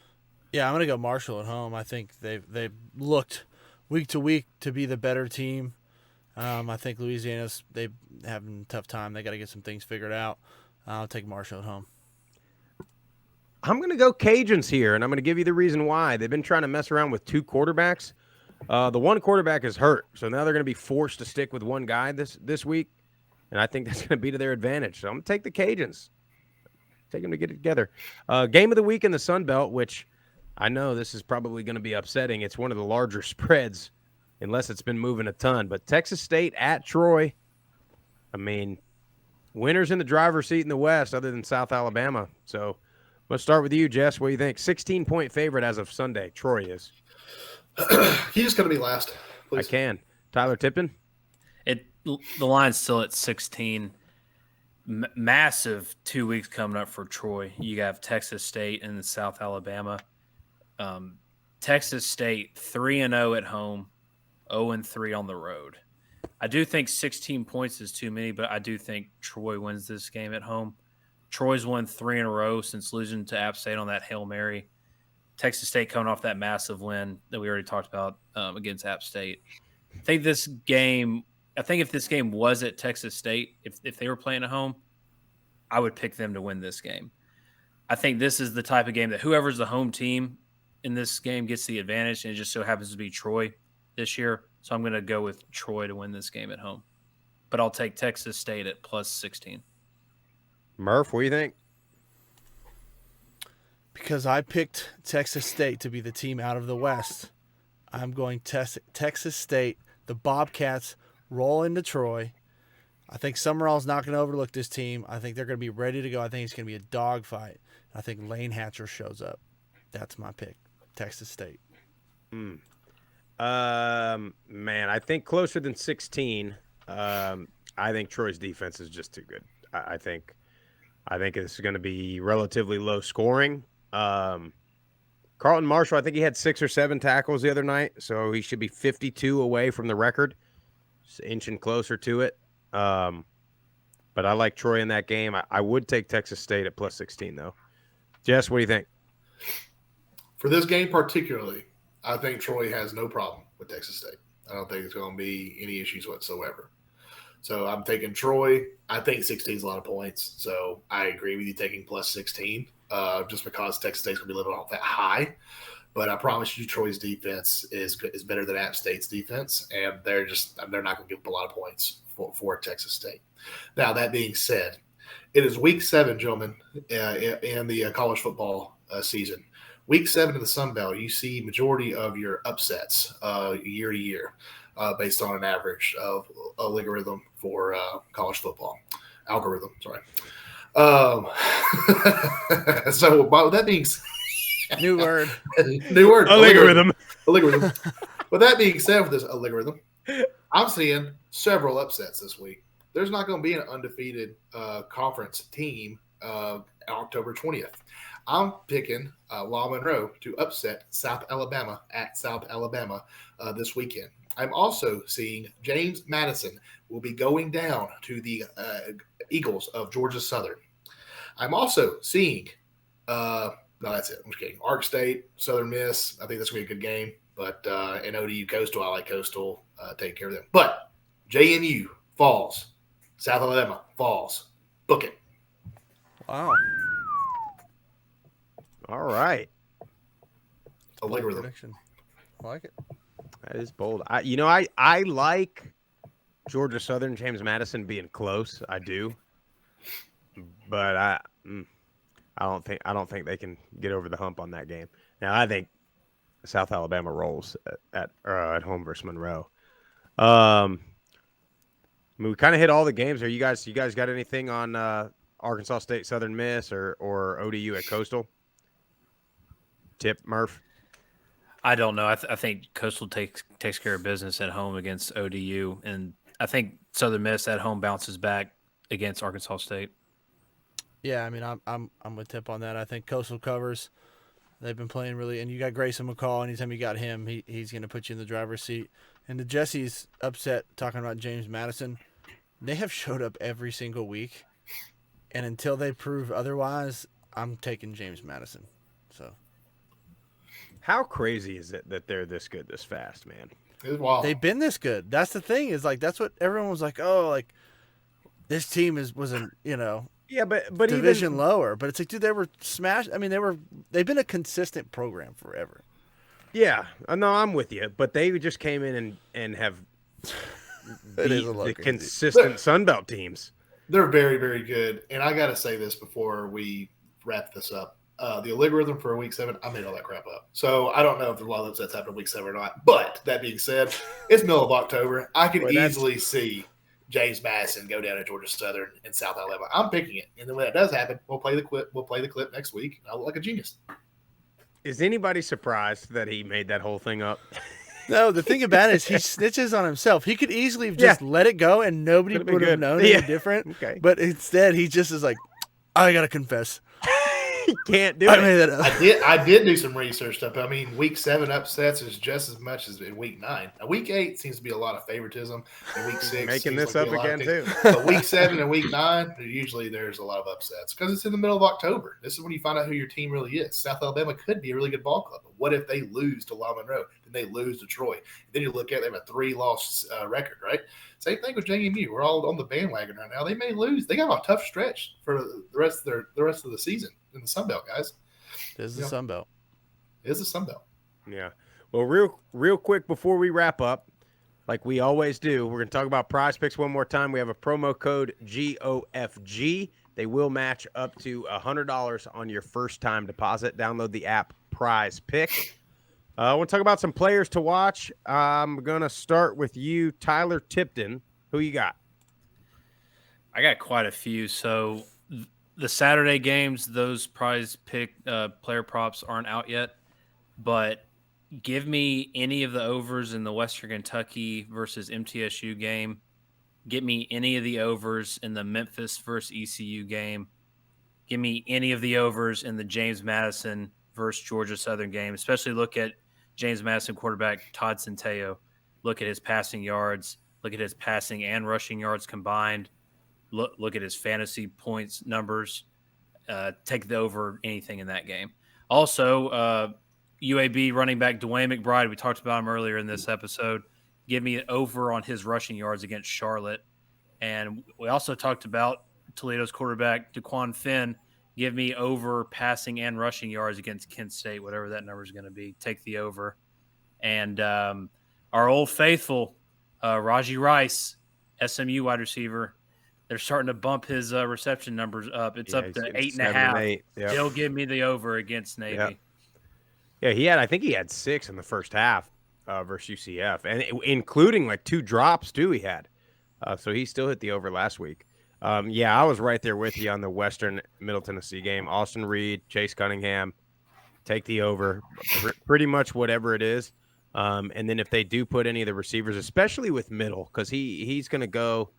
Yeah, I'm gonna go Marshall at home. I think they've looked week to week to be the better team. I think Louisiana's they having a tough time. They got to get some things figured out. I'll take Marshall at home. I'm going to go Cajuns here, and I'm going to give you the reason why. They've been trying to mess around with two quarterbacks. The one quarterback is hurt, so now they're going to be forced to stick with one guy this week, and I think that's going to be to their advantage. So I'm going to take the Cajuns. Take them to get it together. Game of the week in the Sun Belt, which I know this is probably going to be upsetting. It's one of the larger spreads, unless it's been moving a ton. But Texas State at Troy, I mean, winners in the driver's seat in the West other than South Alabama. So let's start with you, Jess. What do you think? 16-point favorite as of Sunday. Troy is. He's just going to be last. Please. I can. Tyler Tippin? The line's still at 16. Massive 2 weeks coming up for Troy. You have Texas State and South Alabama. Texas State 3-0 at home, 0-3 on the road. I do think 16 points is too many, but I do think Troy wins this game at home. Troy's won 3 in a row since losing to App State on that Hail Mary. Texas State coming off that massive win that we already talked about against App State. I think if this game was at Texas State, if they were playing at home, I would pick them to win this game. I think this is the type of game that whoever's the home team in this game gets the advantage, and it just so happens to be Troy this year. So I'm going to go with Troy to win this game at home. But I'll take Texas State at plus 16. Murph, what do you think? Because I picked Texas State to be the team out of the West, I'm going Texas State. The Bobcats roll into Troy. I think Summerall's not going to overlook this team. I think they're going to be ready to go. I think it's going to be a dogfight. I think Lane Hatcher shows up. That's my pick. Texas State. Man, I think closer than 16. I think Troy's defense is just too good. I think it's going to be relatively low scoring. Carlton Marshall, I think he had 6 or 7 tackles the other night, so he should be 52 away from the record, just inching closer to it. But I like Troy in that game. I would take Texas State at plus 16, though. Jess, what do you think? For this game particularly, I think Troy has no problem with Texas State. I don't think it's going to be any issues whatsoever. So I'm taking Troy. I think 16 is a lot of points, so I agree with you taking plus 16 just because Texas State's going to be living off that high. But I promise you Troy's defense is better than App State's defense, and they're not going to give up a lot of points for Texas State. Now, that being said, it is week 7, gentlemen, in the college football season. Week 7 in the Sun Belt, you see majority of your upsets year to year based on an average of a algorithm for college football. Algorithm, sorry. So, with that being said, new word. Algorithm. With that being said, with this algorithm, I'm seeing several upsets this week. There's not going to be an undefeated conference team October 20th. I'm picking La Monroe to upset South Alabama at South Alabama this weekend. I'm also seeing James Madison will be going down to the Eagles of Georgia Southern. I'm also seeing no, that's it. I'm just kidding. Ark State, Southern Miss. I think that's going to be a good game. But in ODU Coastal, I like Coastal. Take care of them. But JMU falls. South Alabama falls. Book it. Wow. All right. Algorithm. Prediction. I like it. That is bold. I like Georgia Southern, James Madison being close. I do. But I don't think they can get over the hump on that game. Now I think South Alabama rolls at home versus Monroe. We kind of hit all the games. Are you guys got anything on Arkansas State, Southern Miss, or ODU at Coastal? Tip, Murph? I don't know. I think Coastal takes care of business at home against ODU, and I think Southern Miss at home bounces back against Arkansas State. Yeah, I mean, I'm with Tip on that. I think Coastal covers. They've been playing really, and you got Grayson McCall. Anytime you got him, he's going to put you in the driver's seat. And the Jesse's upset talking about James Madison. They have showed up every single week, and until they prove otherwise, I'm taking James Madison. So, how crazy is it that they're this good this fast, man? It's wild. They've been this good. That's the thing. Is like that's what everyone was like. Oh, like this team wasn't Yeah, but division even, lower. But it's like, dude, they were smashed. I mean, they've been a consistent program forever. Yeah, no, I'm with you. But they just came in and have beat the consistent Sunbelt teams. They're very, very good. And I got to say this before we wrap this up. The algorithm for week 7, I made all that crap up. So I don't know if a lot of upsets happen in week 7 or not. But that being said, it's middle of October. I can easily see James Madison go down to Georgia Southern and South Alabama. I'm picking it. And then when that does happen, we'll play the clip. We'll play the clip next week. I'll look like a genius. Is anybody surprised that he made that whole thing up? No, the thing about it is he snitches on himself. He could easily have just let it go and nobody would have known any different. Okay. But instead, he just is like, I got to confess. He can't do I it. made that up. I did do some research stuff. I mean, week 7 upsets is just as much as in week 9. Now, week 8 seems to be a lot of favoritism. And week 6 making this up again too. But week 7 and week 9, usually there's a lot of upsets because it's in the middle of October. This is when you find out who your team really is. South Alabama could be a really good ball club. But what if they lose to La Monroe? Then they lose to Troy. And then you look at them, they have a 3-loss record, right? Same thing with JMU. We're all on the bandwagon right now. They may lose. They got a tough stretch for the rest of the season in the Sun Belt, guys. It is the Sun Belt. It is the Sun Belt. Yeah. Well, real quick before we wrap up, like we always do, we're going to talk about Prize Picks one more time. We have a promo code GOFG. They will match up to $100 on your first time deposit. Download the app Prize Pick. I want to talk about some players to watch. I'm going to start with you, Tyler Tipton. Who you got? I got quite a few. So the Saturday games, those Prize Pick player props aren't out yet. But give me any of the overs in the Western Kentucky versus MTSU game. Get me any of the overs in the Memphis versus ECU game. Give me any of the overs in the James Madison versus Georgia Southern game. Especially look at James Madison quarterback Todd Centeio. Look at his passing yards. Look at his passing and rushing yards combined. Look at his fantasy points numbers. Take the over anything in that game. Also, UAB running back Dwayne McBride. We talked about him earlier in this episode. Give me an over on his rushing yards against Charlotte. And we also talked about Toledo's quarterback DeQuan Finn. Give me over passing and rushing yards against Kent State, whatever that number is going to be. Take the over. And our old faithful, Raji Rice, SMU wide receiver, they're starting to bump his reception numbers up. It's up to 8.5. Yep. He'll give me the over against Navy. Yeah, I think he had 6 in the first half versus UCF, and including like 2 drops too he had. So he still hit the over last week. I was right there with you on the Western Middle Tennessee game. Austin Reed, Chase Cunningham, take the over, pretty much whatever it is. And then if they do put any of the receivers, especially with Middle, because he's going to go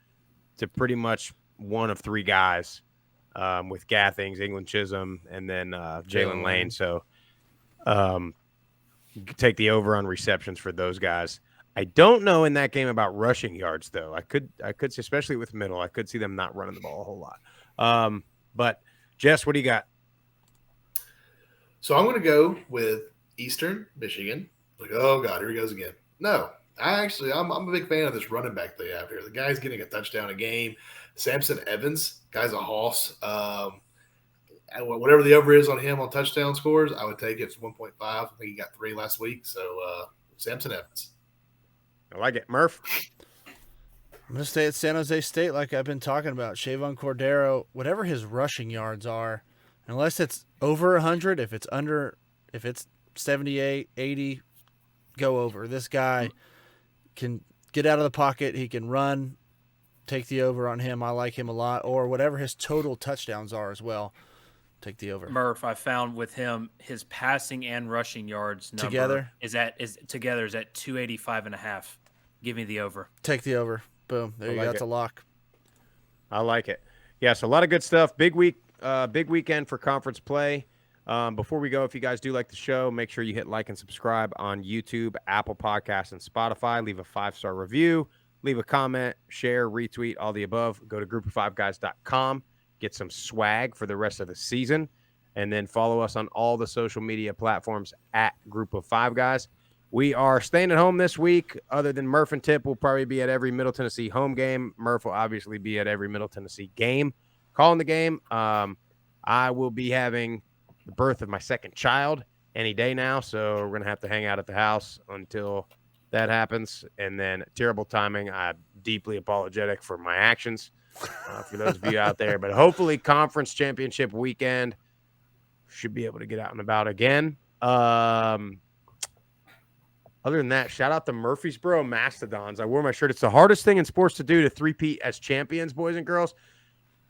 to pretty much one of 3 guys with Gathings, England Chisholm, and then Jalen Lane. So take the over on receptions for those guys. I don't know in that game about rushing yards though. I could see, especially with middle, I could see them not running the ball a whole lot. But Jess, what do you got? So I'm going to go with Eastern Michigan. Like, oh God, here he goes again. No, I'm a big fan of this running back they have here. The guy's getting a touchdown a game. Samson Evans, guy's a hoss. Whatever the over is on him on touchdown scores, I would take it. It's 1.5. I think he got 3 last week. So Samson Evans. I like it. Murph? I'm going to stay at San Jose State like I've been talking about. Shavon Cordero, whatever his rushing yards are, unless it's over 100, if it's 78, 80, go over. This guy can get out of the pocket. He can run. Take the over on him. I like him a lot. Or whatever his total touchdowns are as well. Take the over. Murph, I found with him his passing and rushing yards number together is at 285.5. Give me the over. Take the over. Boom. There you go. That's a lock. I like it. Yeah, so a lot of good stuff. Big weekend for conference play. Before we go, if you guys do like the show, make sure you hit like and subscribe on YouTube, Apple Podcasts, and Spotify. Leave a 5-star review. Leave a comment, share, retweet, all the above. Go to group5guys.com. Get some swag for the rest of the season. And then follow us on all the social media platforms at Group of Five Guys. We are staying at home this week. Other than Murph and Tip, we'll probably be at every Middle Tennessee home game. Murph will obviously be at every Middle Tennessee game. Calling the game. I will be having the birth of my second child any day now, so we're going to have to hang out at the house until that happens. And then terrible timing. I'm deeply apologetic for my actions. For those of you out there, but hopefully conference championship weekend should be able to get out and about again. Other than that, shout out to Murfreesboro Mastodons. I wore my shirt. It's the hardest thing in sports to do to three-peat as champions, boys and girls.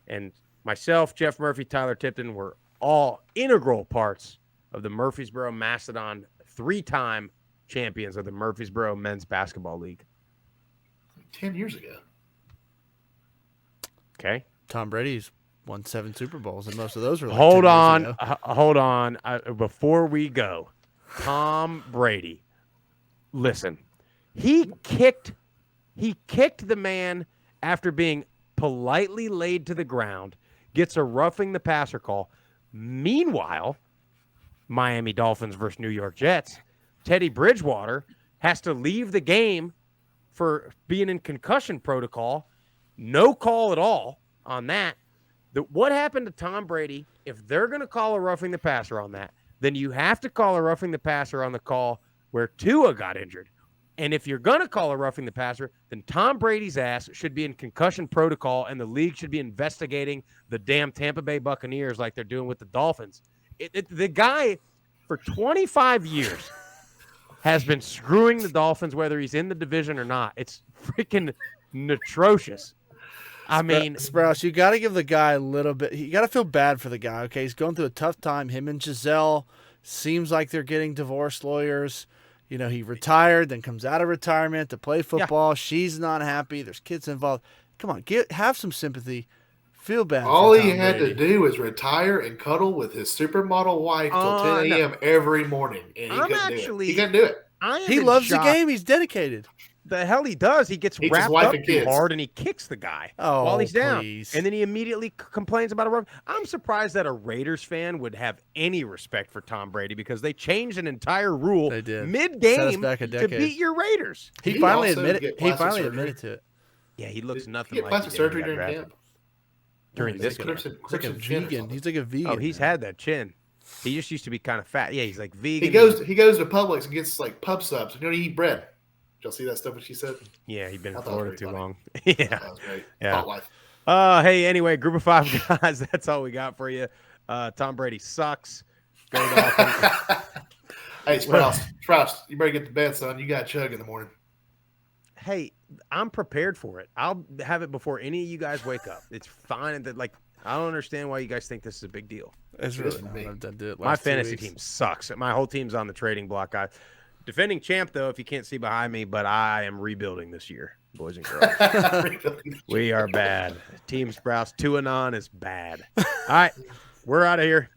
And myself, Jeff Murphy, Tyler Tipton were all integral parts of the Murfreesboro Mastodon, 3-time champions of the Murfreesboro Men's Basketball League. 10 years ago. Okay. Tom Brady's won 7 Super Bowls, and most of those were like Hold 10 on. years ago. Hold on. Before we go, Tom Brady, listen, he kicked the man after being politely laid to the ground, gets a roughing the passer call. Meanwhile, Miami Dolphins versus New York Jets, Teddy Bridgewater has to leave the game for being in concussion protocol. No call at all on that. What happened to Tom Brady? If they're going to call a roughing the passer on that, then you have to call a roughing the passer on the call where Tua got injured. And if you're going to call a roughing the passer, then Tom Brady's ass should be in concussion protocol, and the league should be investigating the damn Tampa Bay Buccaneers like they're doing with the Dolphins. The guy, for 25 years, has been screwing the Dolphins, whether he's in the division or not. It's freaking atrocious. I mean, Sprouse, you got to give the guy a little bit. You got to feel bad for the guy. Okay, he's going through a tough time. Him and Giselle seems like they're getting divorce lawyers. You know, he retired, then comes out of retirement to play football. Yeah. She's not happy. There's kids involved. Come on, have some sympathy. Feel bad. All he had to do was retire and cuddle with his supermodel wife till 10 a.m. every morning, and he couldn't do it. He loves the game. He's dedicated. The hell he does. He gets wrapped up too hard and he kicks the guy while he's down. And then he immediately complains about a run. I'm surprised that a Raiders fan would have any respect for Tom Brady because they changed an entire rule mid-game to beat your Raiders. He finally admitted to it. Yeah, he looks nothing like plastic surgery during camp. During this camp. He's like a vegan. He's like a vegan. Oh, he's had that chin. He just used to be kind of fat. Yeah, he's like vegan. He goes to Publix and gets like pub subs. You know, he eat bread. Did y'all see that stuff when she said? Yeah, he'd been in Florida too long. Yeah. That was great. Yeah. Life. Hey, anyway, Group of Five Guys. That's all we got for you. Tom Brady sucks. Go Dolphins. Hey, Sprouse, you better get to bed, son. You got chug in the morning. Hey, I'm prepared for it. I'll have it before any of you guys wake up. It's fine. I don't understand why you guys think this is a big deal. It's really not. I've done it my fantasy team sucks. My whole team's on the trading block, guys. Defending champ, though, if you can't see behind me, but I am rebuilding this year, boys and girls. We are bad. Team Sprouse 2-0 is bad. All right, we're out of here.